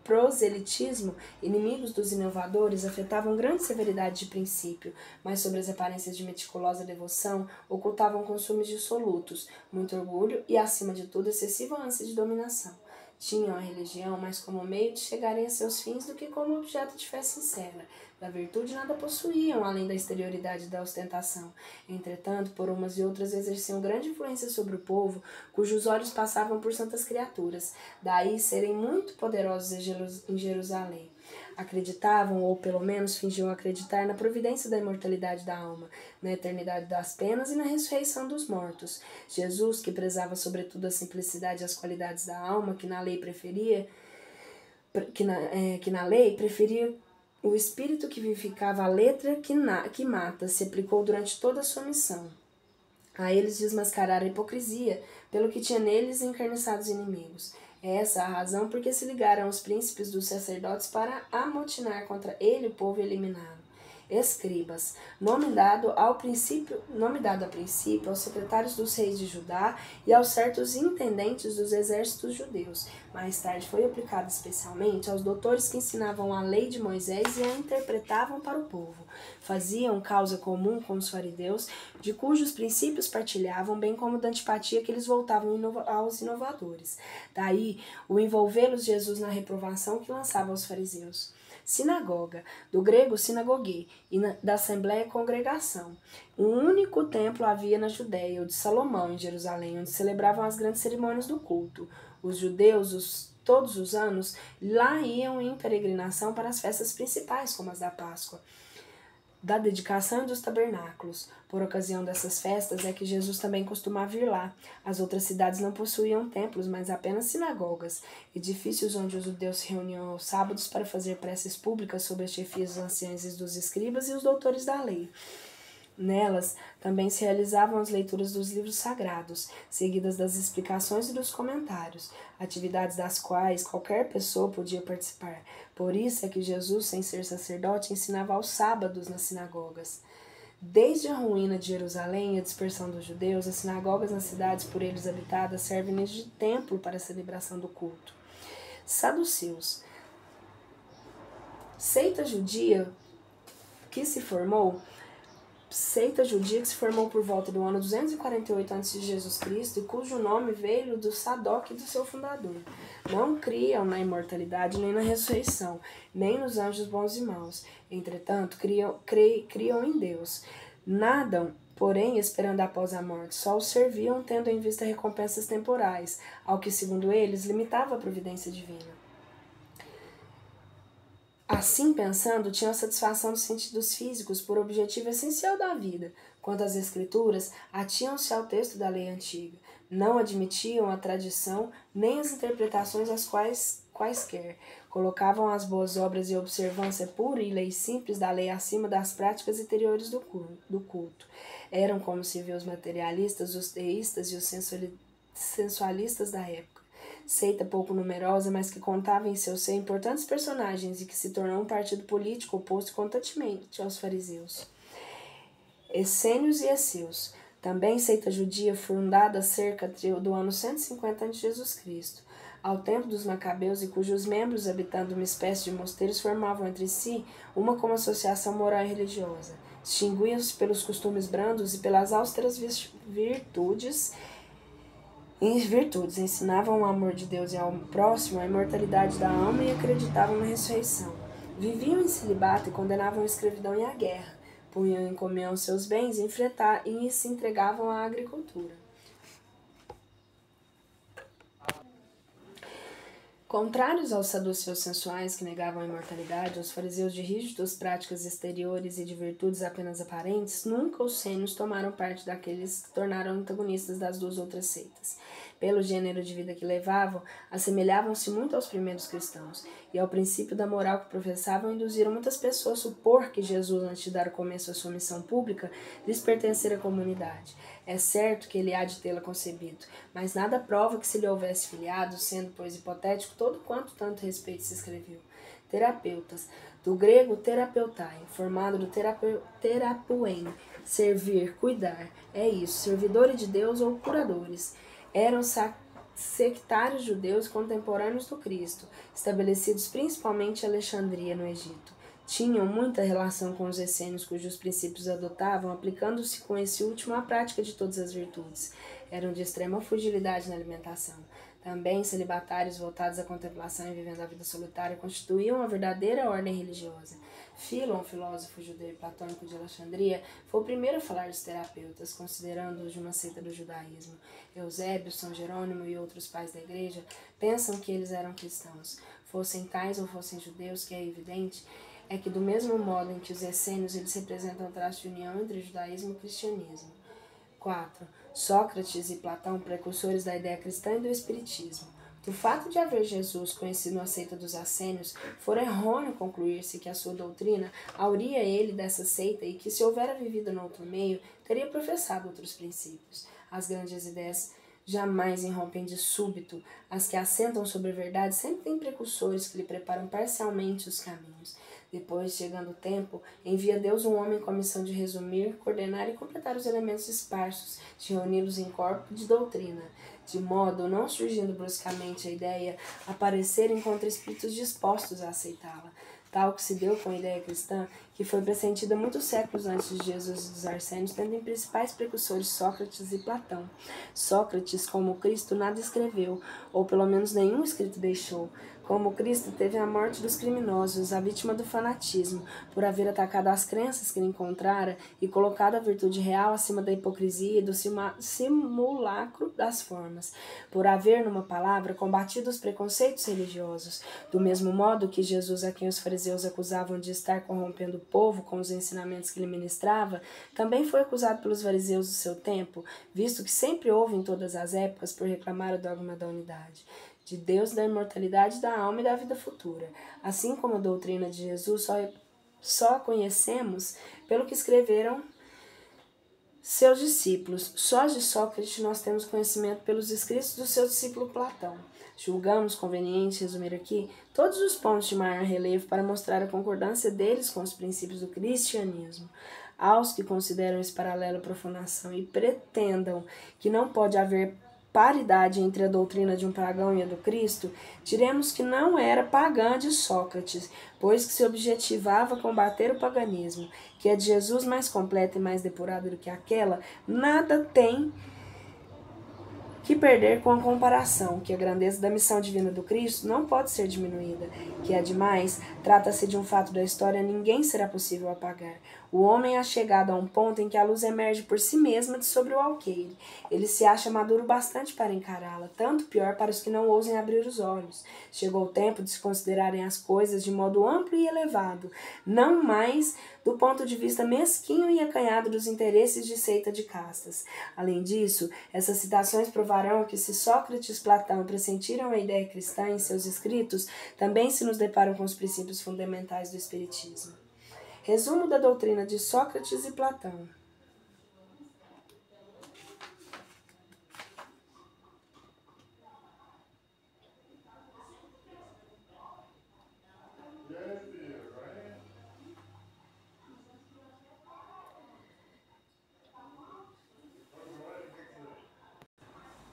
proselitismo, inimigos dos inovadores, afetavam grande severidade de princípio, mas sobre as aparências de meticulosa devoção ocultavam costumes dissolutos, muito orgulho e, acima de tudo, excessiva ânsia de dominação. Tinham a religião mais como meio de chegarem a seus fins do que como objeto de fé sincera. Da virtude nada possuíam, além da exterioridade da ostentação. Entretanto, por umas e outras exerciam grande influência sobre o povo, cujos olhos passavam por santas criaturas, daí serem muito poderosos em Jerusalém. Acreditavam, ou pelo menos fingiam acreditar, na providência da imortalidade da alma, na eternidade das penas e na ressurreição dos mortos. Jesus, que prezava sobretudo a simplicidade e as qualidades da alma, que na lei preferia o espírito que vivificava a letra que mata, se aplicou durante toda a sua missão. A eles desmascarar a hipocrisia, pelo que tinha neles encarniçados inimigos. É essa a razão por que se ligaram aos príncipes dos sacerdotes para amotinar contra ele o povo eliminado. Escribas, nome dado a princípio aos secretários dos reis de Judá e aos certos intendentes dos exércitos judeus. Mais tarde foi aplicado especialmente aos doutores que ensinavam a lei de Moisés e a interpretavam para o povo. Faziam causa comum com os fariseus, de cujos princípios partilhavam, bem como da antipatia que eles voltavam aos inovadores. Daí o envolvê-los Jesus na reprovação que lançava aos fariseus. Sinagoga, do grego sinagogue, e da assembleia congregação. Um único templo havia na Judéia, o de Salomão, em Jerusalém, onde celebravam as grandes cerimônias do culto. Os judeus, todos os anos, lá iam em peregrinação para as festas principais, como as da Páscoa, da dedicação e dos tabernáculos. Por ocasião dessas festas é que Jesus também costumava ir lá. As outras cidades não possuíam templos, mas apenas sinagogas, edifícios onde os judeus se reuniam aos sábados para fazer preces públicas sob a chefia dos anciãos e dos escribas e os doutores da lei. Nelas também se realizavam as leituras dos livros sagrados, seguidas das explicações e dos comentários, atividades das quais qualquer pessoa podia participar. Por isso é que Jesus, sem ser sacerdote, ensinava aos sábados nas sinagogas. Desde a ruína de Jerusalém e a dispersão dos judeus, as sinagogas nas cidades por eles habitadas servem de templo para a celebração do culto. Saduceus. Seita judia que se formou por volta do ano 248 a.C. e cujo nome veio do Sadoc do seu fundador. Não criam na imortalidade nem na ressurreição, nem nos anjos bons e maus. Entretanto, criam em Deus. Nadam, porém, esperando após a morte. Só os serviam, tendo em vista recompensas temporais, ao que, segundo eles, limitava a providência divina. Assim pensando, tinham a satisfação dos sentidos físicos por objetivo essencial da vida. Quanto às escrituras, atinham-se ao texto da lei antiga. Não admitiam a tradição, nem as interpretações às quaisquer. Colocavam as boas obras e a observância pura e leis simples da lei acima das práticas interiores do culto. Eram, como se vê, os materialistas, os teístas e os sensualistas da época. Seita pouco numerosa, mas que contava em seu seio importantes personagens e que se tornou um partido político oposto constantemente aos fariseus. Essênios e Esseus. Também seita judia fundada cerca do ano 150 a.C., ao tempo dos Macabeus, e cujos membros, habitando uma espécie de mosteiros, formavam entre si uma como associação moral e religiosa. Distinguiam-se pelos costumes brandos e pelas austeras virtudes, ensinavam o amor de Deus e ao próximo, a imortalidade da alma e acreditavam na ressurreição. Viviam em celibato e condenavam a escravidão e a guerra. Punham em comunhão seus bens e se entregavam à agricultura. Contrários aos saduceus sensuais que negavam a imortalidade, aos fariseus de rígidas práticas exteriores e de virtudes apenas aparentes, nunca os essênios tomaram parte daqueles que se tornaram antagonistas das duas outras seitas. Pelo gênero de vida que levavam, assemelhavam-se muito aos primeiros cristãos, e ao princípio da moral que professavam induziram muitas pessoas a supor que Jesus, antes de dar começo à sua missão pública, lhes pertencera à comunidade. É certo que ele há de tê-la concebido, mas nada prova que se lhe houvesse filiado, sendo, pois, hipotético todo quanto tanto respeito se escreveu. Terapeutas, do grego terapeutai, formado do terapuem, servir, cuidar, é isso, servidores de Deus ou curadores. Eram sectários judeus contemporâneos do Cristo, estabelecidos principalmente em Alexandria, no Egito. Tinham muita relação com os essênios, cujos princípios adotavam, aplicando-se com esse último à prática de todas as virtudes. Eram de extrema frugilidade na alimentação. Também celibatários voltados à contemplação e vivendo a vida solitária constituíam a verdadeira ordem religiosa. Filon, filósofo judeu e platônico de Alexandria, foi o primeiro a falar dos terapeutas, considerando-os de uma seita do judaísmo. Eusébio, São Jerônimo e outros pais da igreja pensam que eles eram cristãos. Fossem tais ou fossem judeus, que é evidente, é que do mesmo modo em que os essênios eles representam traço de união entre judaísmo e cristianismo. 4. Sócrates e Platão, precursores da ideia cristã e do espiritismo. Do fato de haver Jesus conhecido a seita dos essênios, fora errôneo concluir-se que a sua doutrina auria ele dessa seita e que, se houvera vivido no outro meio, teria professado outros princípios. As grandes ideias jamais irrompem de súbito. As que assentam sobre a verdade sempre têm precursores que lhe preparam parcialmente os caminhos. Depois, chegando o tempo, envia Deus um homem com a missão de resumir, coordenar e completar os elementos esparsos, de reuni-los em corpo de doutrina, de modo, não surgindo bruscamente a ideia, aparecerem contra espíritos dispostos a aceitá-la. Tal que se deu com a ideia cristã, que foi pressentida muitos séculos antes de Jesus e dos Arsênios, tendo em principais precursores Sócrates e Platão. Sócrates, como Cristo, nada escreveu, ou pelo menos nenhum escrito deixou. Como Cristo, teve a morte dos criminosos, a vítima do fanatismo, por haver atacado as crenças que ele encontrara e colocado a virtude real acima da hipocrisia e do simulacro das formas, por haver, numa palavra, combatido os preconceitos religiosos, do mesmo modo que Jesus, a quem os fariseus acusavam de estar corrompendo o povo com os ensinamentos que ele ministrava, também foi acusado pelos fariseus do seu tempo, visto que sempre houve em todas as épocas por reclamar o dogma da unidade de Deus, da imortalidade da alma e da vida futura. Assim como a doutrina de Jesus só conhecemos pelo que escreveram seus discípulos. Só de Sócrates nós temos conhecimento pelos escritos do seu discípulo Platão. Julgamos conveniente resumir aqui todos os pontos de maior relevo para mostrar a concordância deles com os princípios do cristianismo. Aos que consideram esse paralelo profanação e pretendam que não pode haver paridade entre a doutrina de um pagão e a do Cristo, diremos que não era pagã de Sócrates, pois que se objetivava combater o paganismo, que a de Jesus mais completa e mais depurada do que aquela, nada tem que perder com a comparação, que a grandeza da missão divina do Cristo não pode ser diminuída, que, ademais, trata-se de um fato da história, ninguém será possível apagar. O homem é chegado a um ponto em que a luz emerge por si mesma de sobre o alqueire. Ele se acha maduro bastante para encará-la, tanto pior para os que não ousem abrir os olhos. Chegou o tempo de se considerarem as coisas de modo amplo e elevado, não mais do ponto de vista mesquinho e acanhado dos interesses de seita de castas. Além disso, essas citações provarão que se Sócrates e Platão pressentiram a ideia cristã em seus escritos, também se nos deparam com os princípios fundamentais do Espiritismo. Resumo da doutrina de Sócrates e Platão.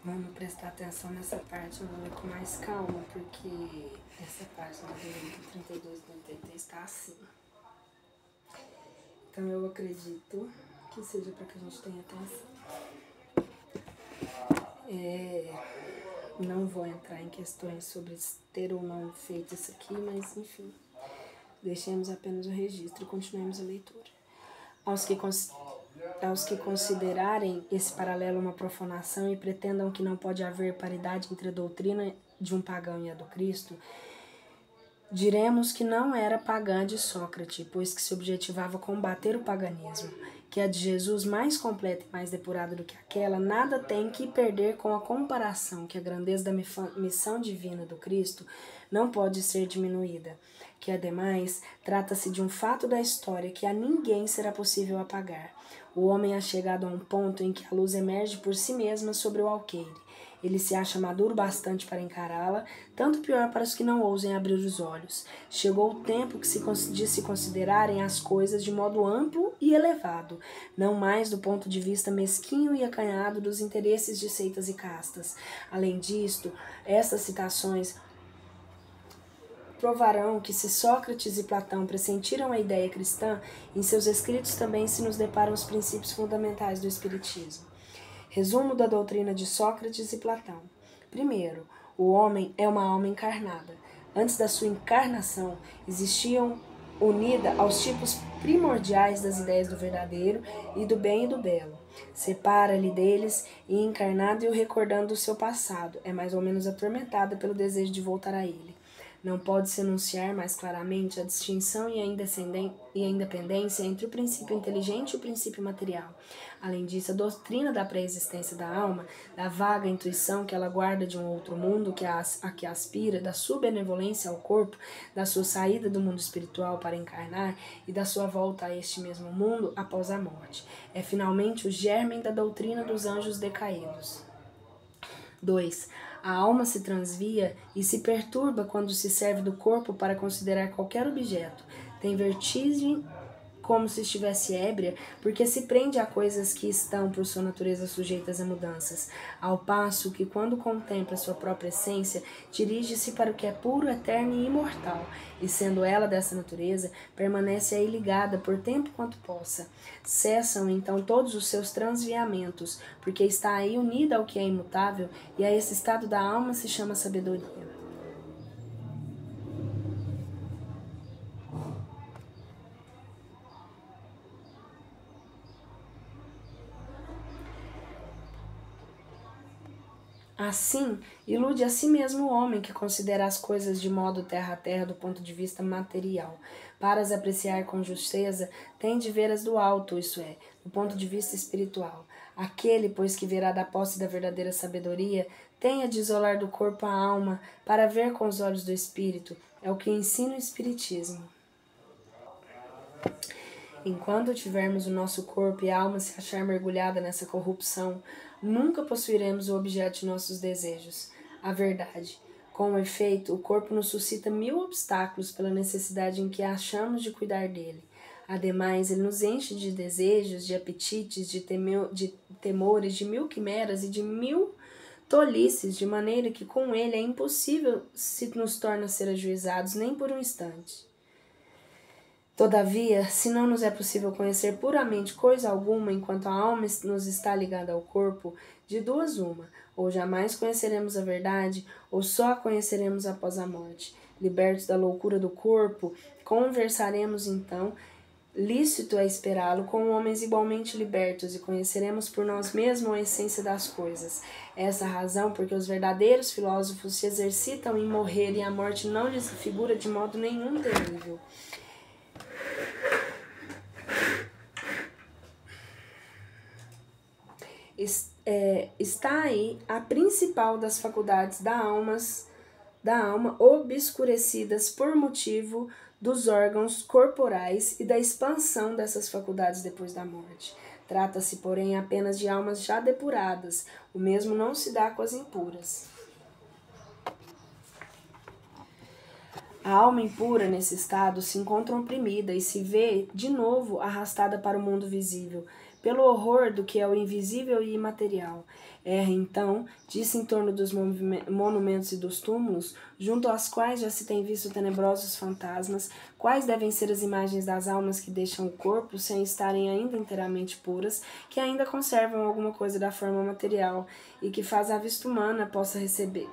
Vamos prestar atenção nessa parte, eu vou ler com mais calma, porque essa parte do 32 e 33 está assim. Então eu acredito que seja para que a gente tenha atenção. Não vou entrar em questões sobre ter ou não feito isso aqui, mas enfim, deixemos apenas o registro e continuemos a leitura. Aos que considerarem esse paralelo uma profanação e pretendam que não pode haver paridade entre a doutrina de um pagão e a do Cristo, diremos que não era pagã de Sócrates, pois que se objetivava combater o paganismo, que a de Jesus, mais completa e mais depurada do que aquela, nada tem que perder com a comparação, que a grandeza da missão divina do Cristo não pode ser diminuída, que ademais trata-se de um fato da história que a ninguém será possível apagar. O homem é chegado a um ponto em que a luz emerge por si mesma sobre o alqueire. Ele se acha maduro bastante para encará-la, tanto pior para os que não ousem abrir os olhos. Chegou o tempo de se considerarem as coisas de modo amplo e elevado, não mais do ponto de vista mesquinho e acanhado dos interesses de seitas e castas. Além disto, estas citações provarão que se Sócrates e Platão pressentiram a ideia cristã, em seus escritos também se nos deparam os princípios fundamentais do Espiritismo. Resumo da doutrina de Sócrates e Platão. Primeiro, o homem é uma alma encarnada. Antes da sua encarnação, existiam unida aos tipos primordiais das ideias do verdadeiro e do bem e do belo. Separa-lhe deles e, encarnado e o recordando do seu passado, é mais ou menos atormentada pelo desejo de voltar a ele. Não pode-se enunciar mais claramente a distinção e a independência entre o princípio inteligente e o princípio material. Além disso, a doutrina da pré-existência da alma, da vaga intuição que ela guarda de um outro mundo a que aspira, da sua benevolência ao corpo, da sua saída do mundo espiritual para encarnar e da sua volta a este mesmo mundo após a morte. É finalmente o germen da doutrina dos anjos decaídos. 2. A alma se transvia e se perturba quando se serve do corpo para considerar qualquer objeto. Tem vertigem como se estivesse ébria, porque se prende a coisas que estão, por sua natureza, sujeitas a mudanças, ao passo que, quando contempla sua própria essência, dirige-se para o que é puro, eterno e imortal, e, sendo ela dessa natureza, permanece aí ligada por tempo quanto possa. Cessam, então, todos os seus transviamentos, porque está aí unida ao que é imutável, e a esse estado da alma se chama sabedoria. Assim, ilude a si mesmo o homem que considera as coisas de modo terra a terra do ponto de vista material. Para as apreciar com justeza, tem de ver-as do alto, isso é, do ponto de vista espiritual. Aquele, pois que verá da posse da verdadeira sabedoria, tenha de isolar do corpo a alma para ver com os olhos do espírito. É o que ensina o Espiritismo. Enquanto tivermos o nosso corpo e a alma se achar mergulhada nessa corrupção, nunca possuiremos o objeto de nossos desejos, a verdade. Com efeito, o corpo nos suscita 1000 obstáculos pela necessidade em que achamos de cuidar dele. Ademais, ele nos enche de desejos, de apetites, de temores, de 1000 quimeras e de 1000 tolices, de maneira que com ele é impossível se nos torna ser ajuizados nem por um instante. Todavia, se não nos é possível conhecer puramente coisa alguma enquanto a alma nos está ligada ao corpo, de duas uma, ou jamais conheceremos a verdade, ou só a conheceremos após a morte. Libertos da loucura do corpo, conversaremos então, lícito é esperá-lo, com homens igualmente libertos, e conheceremos por nós mesmos a essência das coisas. Essa razão porque os verdadeiros filósofos se exercitam em morrer e a morte não lhes figura de modo nenhum terrível. Está aí a principal das faculdades da alma obscurecidas por motivo dos órgãos corporais e da expansão dessas faculdades depois da morte. Trata-se, porém, apenas de almas já depuradas, o mesmo não se dá com as impuras. A alma impura, nesse estado, se encontra oprimida e se vê, de novo, arrastada para o mundo visível, pelo horror do que é o invisível e imaterial. Erra, então, diz em torno dos monumentos e dos túmulos, junto aos quais já se tem visto tenebrosos fantasmas, quais devem ser as imagens das almas que deixam o corpo sem estarem ainda inteiramente puras, que ainda conservam alguma coisa da forma material, e que faz a vista humana possa receber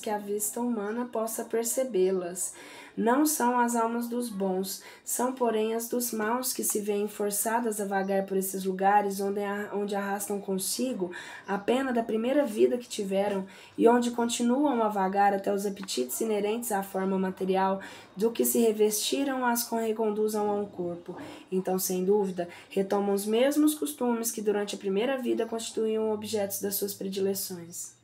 que a vista humana possa percebê-las. Não são as almas dos bons, são porém as dos maus que se veem forçadas a vagar por esses lugares onde arrastam consigo a pena da primeira vida que tiveram e onde continuam a vagar até os apetites inerentes à forma material do que se revestiram as reconduzam a um corpo. Então, sem dúvida, retomam os mesmos costumes que durante a primeira vida constituíam objetos das suas predileções.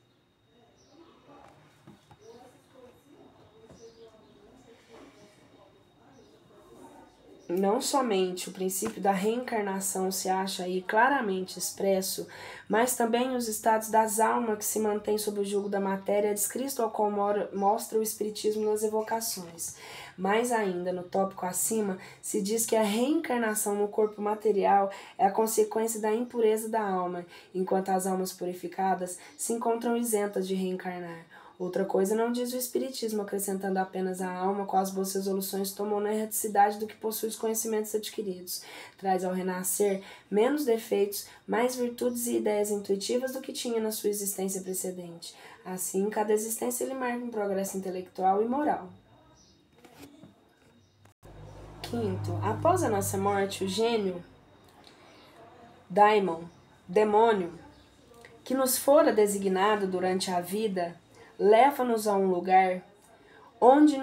Não somente o princípio da reencarnação se acha aí claramente expresso, mas também os estados das almas que se mantêm sob o jugo da matéria, descrito ao qual mostra o Espiritismo nas evocações. Mais ainda, no tópico acima, se diz que a reencarnação no corpo material é a consequência da impureza da alma, enquanto as almas purificadas se encontram isentas de reencarnar. Outra coisa não diz o Espiritismo, acrescentando apenas a alma com as boas resoluções tomou na erraticidade do que possui os conhecimentos adquiridos. Traz ao renascer menos defeitos, mais virtudes e ideias intuitivas do que tinha na sua existência precedente. Assim, cada existência lhe marca um progresso intelectual e moral. Quinto, após a nossa morte, o gênio, demônio, que nos fora designado durante a vida, leva-nos a um lugar onde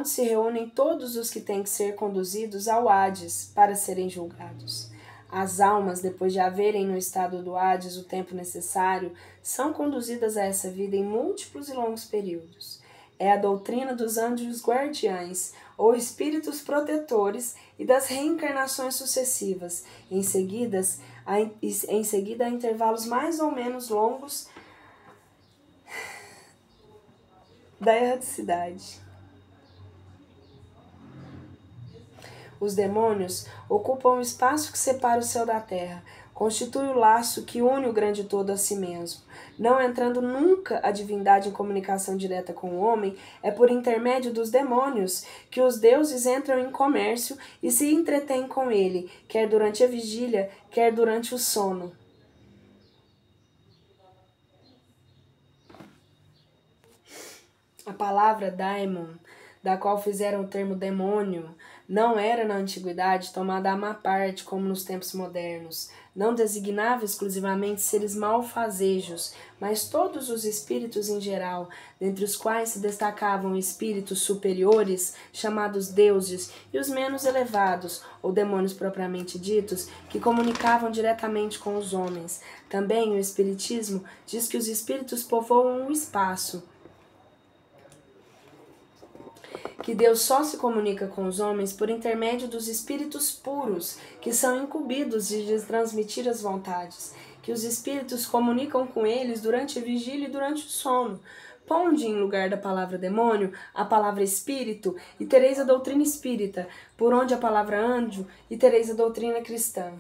se reúnem todos os que têm que ser conduzidos ao Hades para serem julgados. As almas, depois de haverem no estado do Hades o tempo necessário, são conduzidas a essa vida em múltiplos e longos períodos. É a doutrina dos anjos guardiães, ou espíritos protetores, e das reencarnações sucessivas, em seguida a intervalos mais ou menos longos da erraticidade. Os demônios ocupam o espaço que separa o céu da terra, constitui o laço que une o grande todo a si mesmo. Não entrando nunca a divindade em comunicação direta com o homem, é por intermédio dos demônios que os deuses entram em comércio e se entretêm com ele, quer durante a vigília, quer durante o sono. A palavra daimon, da qual fizeram o termo demônio, não era na antiguidade tomada à má parte como nos tempos modernos. Não designava exclusivamente seres malfazejos, mas todos os espíritos em geral, dentre os quais se destacavam espíritos superiores, chamados deuses, e os menos elevados, ou demônios propriamente ditos, que comunicavam diretamente com os homens. Também o Espiritismo diz que os espíritos povoam o espaço, que Deus só se comunica com os homens por intermédio dos espíritos puros, que são incumbidos de lhes transmitir as vontades, que os espíritos comunicam com eles durante a vigília e durante o sono. Ponde em lugar da palavra demônio a palavra espírito e tereis a doutrina espírita, por onde a palavra anjo e tereis a doutrina cristã.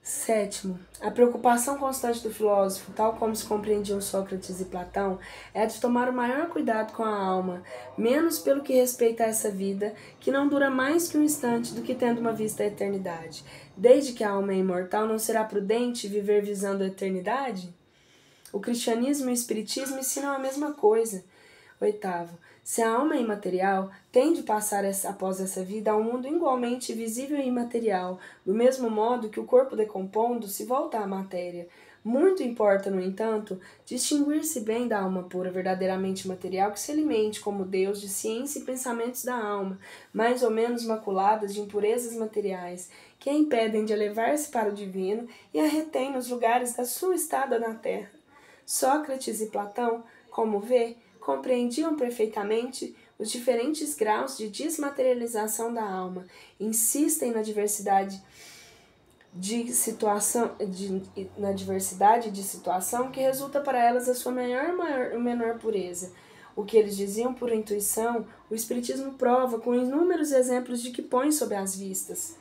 Sétimo, a preocupação constante do filósofo, tal como se compreendiam Sócrates e Platão, é a de tomar o maior cuidado com a alma, menos pelo que respeita a essa vida, que não dura mais que um instante do que tendo uma vista à eternidade. Desde que a alma é imortal, não será prudente viver visando a eternidade? O cristianismo e o espiritismo ensinam a mesma coisa. Oitavo, se a alma é imaterial, tem de passar após essa vida a um mundo igualmente visível e imaterial, do mesmo modo que o corpo decompondo se volta à matéria. Muito importa, no entanto, distinguir-se bem da alma pura, verdadeiramente material, que se alimente como Deus de ciência e pensamentos da alma, mais ou menos maculadas de impurezas materiais, que a impedem de elevar-se para o divino e a retém nos lugares da sua estada na terra. Sócrates e Platão, como vê, compreendiam perfeitamente os diferentes graus de desmaterialização da alma, insistem na diversidade de situação que resulta para elas a sua menor pureza. O que eles diziam por intuição, o Espiritismo prova com inúmeros exemplos de que põe sob as vistas.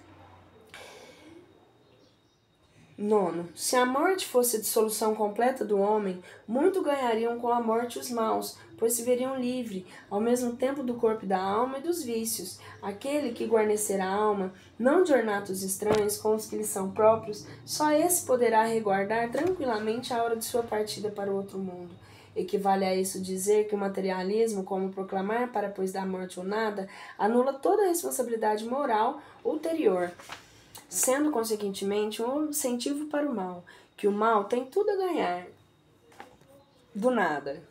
Nono, se a morte fosse a dissolução completa do homem, muito ganhariam com a morte os maus, pois se veriam livre, ao mesmo tempo do corpo e da alma e dos vícios. Aquele que guarnecer a alma, não de ornatos estranhos com os que lhe são próprios, só esse poderá reguardar tranquilamente a hora de sua partida para o outro mundo. Equivale a isso dizer que o materialismo, como proclamar para depois da morte ou nada, anula toda a responsabilidade moral ulterior, sendo consequentemente um incentivo para o mal, que o mal tem tudo a ganhar do nada.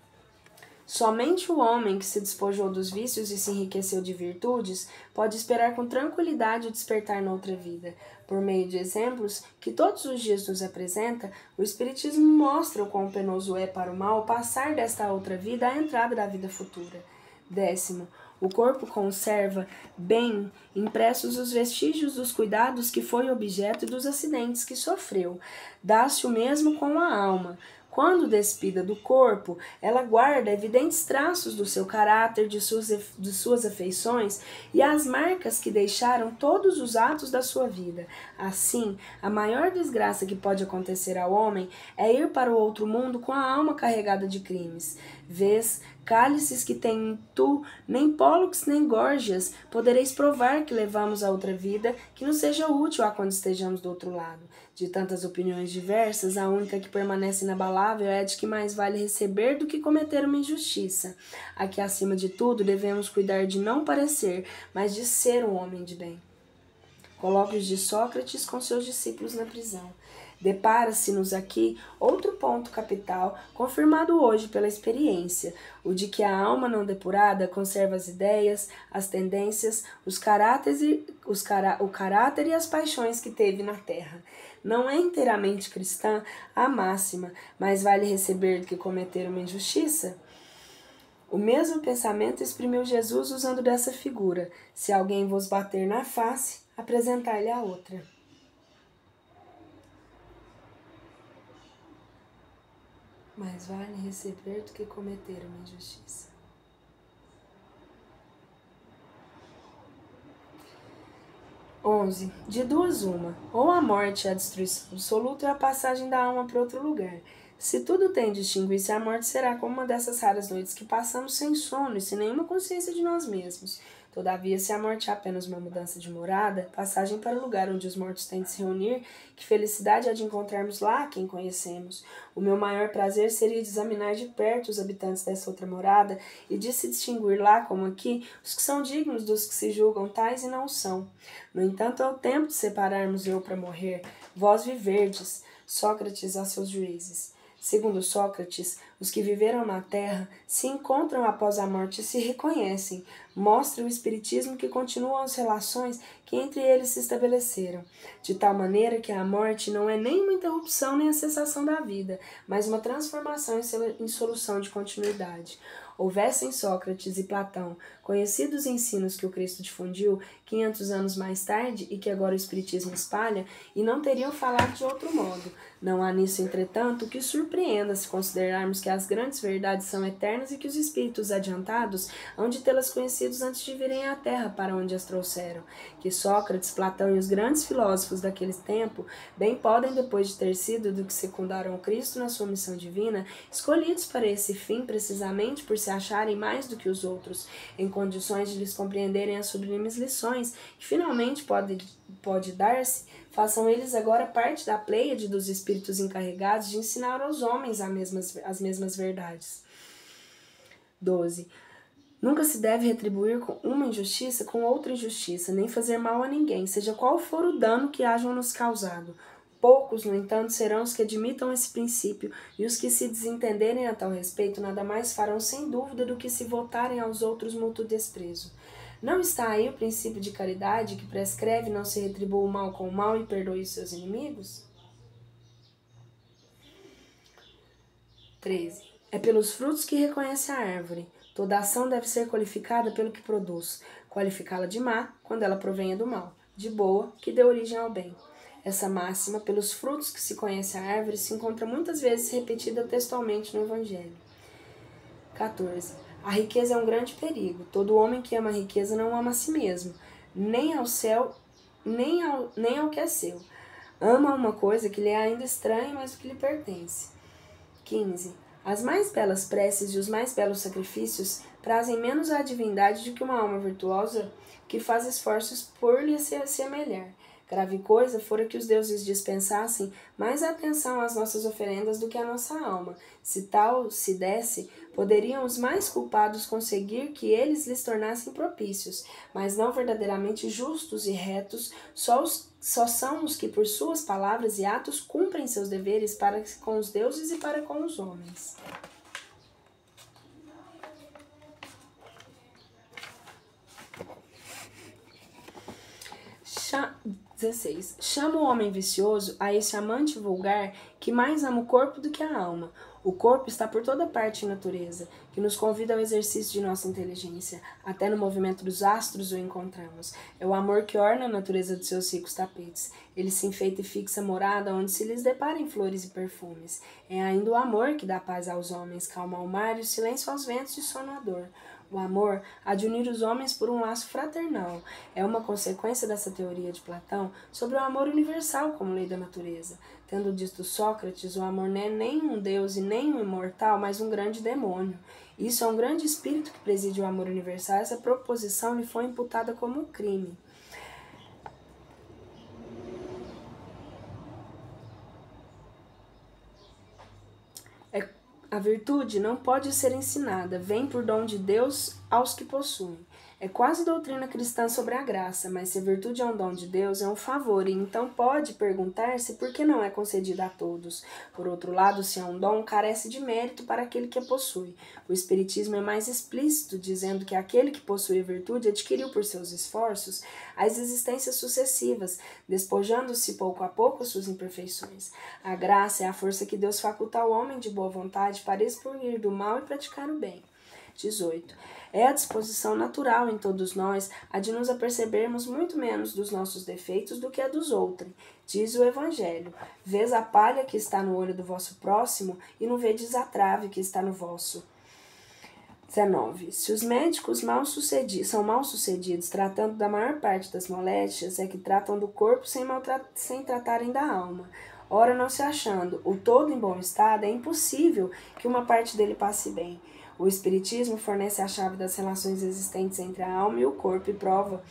Somente o homem que se despojou dos vícios e se enriqueceu de virtudes pode esperar com tranquilidade o despertar noutra vida. Por meio de exemplos que todos os dias nos apresenta, o Espiritismo mostra o quão penoso é para o mal passar desta outra vida à entrada da vida futura. 10º. O corpo conserva bem impressos os vestígios dos cuidados que foi objeto e dos acidentes que sofreu. Dá-se o mesmo com a alma. Quando despida do corpo, ela guarda evidentes traços do seu caráter, de suas afeições e as marcas que deixaram todos os atos da sua vida. Assim, a maior desgraça que pode acontecer ao homem é ir para o outro mundo com a alma carregada de crimes. Vês cálices que tem tu, nem Pólux nem Górgias, podereis provar que levamos a outra vida que nos seja útil a quando estejamos do outro lado. De tantas opiniões diversas, a única que permanece inabalável é a de que mais vale receber do que cometer uma injustiça. Aqui, acima de tudo, devemos cuidar de não parecer, mas de ser um homem de bem. Colóquios de Sócrates com seus discípulos na prisão. Depara-se-nos aqui outro ponto capital, confirmado hoje pela experiência, o de que a alma não depurada conserva as ideias, as tendências, o caráter e as paixões que teve na terra. Não é inteiramente cristã a máxima, mas vale receber do que cometer uma injustiça? O mesmo pensamento exprimiu Jesus usando dessa figura: se alguém vos bater na face, apresentar-lhe a outra. Mais vale receber do que cometer uma injustiça. De duas uma, ou a morte é a destruição absoluta ou a passagem da alma para outro lugar. Se tudo tem de extinguir-se, a morte será como uma dessas raras noites que passamos sem sono e sem nenhuma consciência de nós mesmos. Todavia, se a morte é apenas uma mudança de morada, passagem para o lugar onde os mortos têm de se reunir, que felicidade há de encontrarmos lá quem conhecemos. O meu maior prazer seria de examinar de perto os habitantes dessa outra morada e de se distinguir lá, como aqui, os que são dignos dos que se julgam tais e não são. No entanto, é o tempo de separarmos eu para morrer, vós viverdes. Sócrates a seus juízes. Segundo Sócrates, os que viveram na terra se encontram após a morte e se reconhecem. Mostra o espiritismo que continuam as relações que entre eles se estabeleceram, de tal maneira que a morte não é nem uma interrupção nem a cessação da vida, mas uma transformação em solução de continuidade. Houvessem Sócrates e Platão conhecido os ensinos que o Cristo difundiu 500 anos mais tarde e que agora o Espiritismo espalha, e não teriam falado de outro modo. Não há nisso, entretanto, que surpreenda se considerarmos que as grandes verdades são eternas e que os espíritos adiantados hão de tê-las conhecidos antes de virem à terra para onde as trouxeram. Que Sócrates, Platão e os grandes filósofos daquele tempo bem podem, depois de ter sido do que secundaram o Cristo na sua missão divina, escolhidos para esse fim precisamente por se acharem mais do que os outros, em condições de lhes compreenderem as sublimes lições que finalmente pode dar-se, façam eles agora parte da pleiade dos espíritos encarregados de ensinar aos homens as mesmas verdades. 12. Nunca se deve retribuir uma injustiça com outra injustiça, nem fazer mal a ninguém, seja qual for o dano que hajam nos causado. Poucos, no entanto, serão os que admitam esse princípio, e os que se desentenderem a tal respeito nada mais farão sem dúvida do que se votarem aos outros mútuo desprezo. Não está aí o princípio de caridade que prescreve não se retribua o mal com o mal e perdoe os seus inimigos? 13. É pelos frutos que reconhece a árvore. Toda ação deve ser qualificada pelo que produz. Qualificá-la de má, quando ela provenha do mal. De boa, que dê origem ao bem. Essa máxima, pelos frutos que se conhece a árvore, se encontra muitas vezes repetida textualmente no Evangelho. 14. A riqueza é um grande perigo. Todo homem que ama a riqueza não ama a si mesmo, nem ao céu, nem ao que é seu. Ama uma coisa que lhe é ainda estranha, mas que lhe pertence. 15. As mais belas preces e os mais belos sacrifícios trazem menos à divindade do que uma alma virtuosa que faz esforços por lhe se assemelhar. Grave coisa fora que os deuses dispensassem mais atenção às nossas oferendas do que à nossa alma. Se tal se desse, poderiam os mais culpados conseguir que eles lhes tornassem propícios, mas não verdadeiramente justos e retos, só são os que por suas palavras e atos cumprem seus deveres para com os deuses e para com os homens. Cha 16. Chama o homem vicioso a esse amante vulgar que mais ama o corpo do que a alma. O corpo está por toda parte em natureza, que nos convida ao exercício de nossa inteligência. Até no movimento dos astros o encontramos. É o amor que orna a natureza dos seus ricos tapetes. Ele se enfeita e fixa morada onde se lhes deparem flores e perfumes. É ainda o amor que dá paz aos homens, calma ao mar e o silêncio aos ventos de sono à dor. O amor há de unir os homens por um laço fraternal. É uma consequência dessa teoria de Platão sobre o amor universal como lei da natureza. Tendo dito Sócrates, o amor não é nem um deus e nem um imortal, mas um grande demônio. Isso é um grande espírito que preside o amor universal. Essa proposição lhe foi imputada como um crime. A virtude não pode ser ensinada, vem por dom de Deus aos que possuem. É quase doutrina cristã sobre a graça, mas se a virtude é um dom de Deus, é um favor, e então pode perguntar-se por que não é concedida a todos. Por outro lado, se é um dom, carece de mérito para aquele que a possui. O Espiritismo é mais explícito, dizendo que aquele que possui a virtude adquiriu por seus esforços as existências sucessivas, despojando-se pouco a pouco suas imperfeições. A graça é a força que Deus faculta ao homem de boa vontade para expurgar do mal e praticar o bem. 18. É a disposição natural em todos nós a de nos apercebermos muito menos dos nossos defeitos do que a dos outros. Diz o Evangelho: vês a palha que está no olho do vosso próximo e não vedes a trave que está no vosso. 19. Se os médicos são mal-sucedidos tratando da maior parte das moléstias, é que tratam do corpo sem tratarem da alma. Ora, não se achando o todo em bom estado, é impossível que uma parte dele passe bem. O Espiritismo fornece a chave das relações existentes entre a alma e o corpo e prova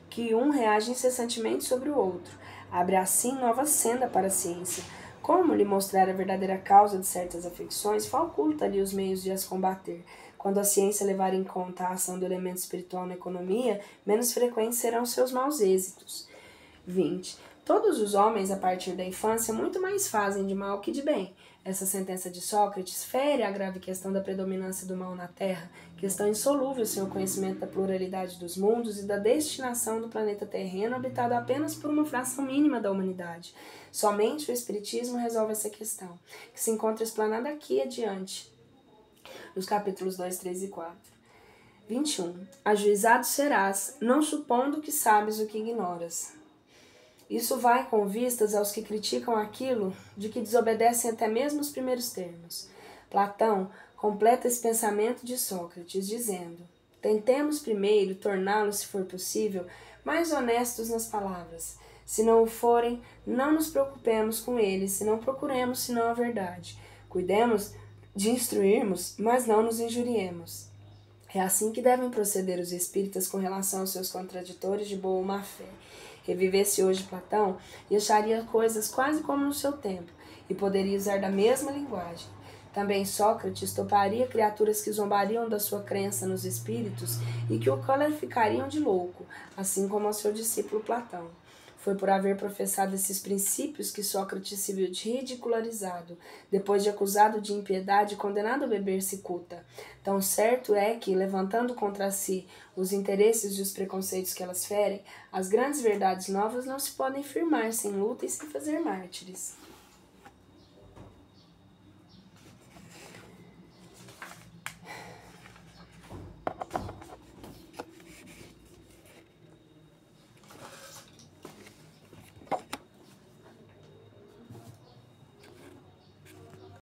que um reage incessantemente sobre o outro. Abre assim nova senda para a ciência. Como lhe mostrar a verdadeira causa de certas afecções, faculta-lhe os meios de as combater. Quando a ciência levar em conta a ação do elemento espiritual na economia, menos frequentes serão seus maus êxitos. 20. Todos os homens, a partir da infância, muito mais fazem de mal que de bem. Essa sentença de Sócrates fere a grave questão da predominância do mal na Terra, questão insolúvel sem o conhecimento da pluralidade dos mundos e da destinação do planeta terreno habitado apenas por uma fração mínima da humanidade. Somente o Espiritismo resolve essa questão, que se encontra explanada aqui adiante, nos capítulos 2, 3 e 4. 21. Ajuizado serás, não supondo que sabes o que ignoras. Isso vai com vistas aos que criticam aquilo de que desobedecem até mesmo os primeiros termos. Platão completa esse pensamento de Sócrates, dizendo: tentemos primeiro torná-los, se for possível, mais honestos nas palavras. Se não o forem, não nos preocupemos com eles, se não procuremos senão a verdade. Cuidemos de instruirmos, mas não nos injuriemos. É assim que devem proceder os espíritas com relação aos seus contraditores de boa ou má fé. Revivesse hoje Platão e acharia coisas quase como no seu tempo, e poderia usar da mesma linguagem. Também Sócrates toparia criaturas que zombariam da sua crença nos espíritos e que o qualificariam de louco, assim como ao seu discípulo Platão. Foi por haver professado esses princípios que Sócrates se viu ridicularizado, depois de acusado de impiedade e condenado a beber cicuta. Tão certo é que, levantando contra si os interesses e os preconceitos que elas ferem, as grandes verdades novas não se podem firmar sem luta e sem fazer mártires.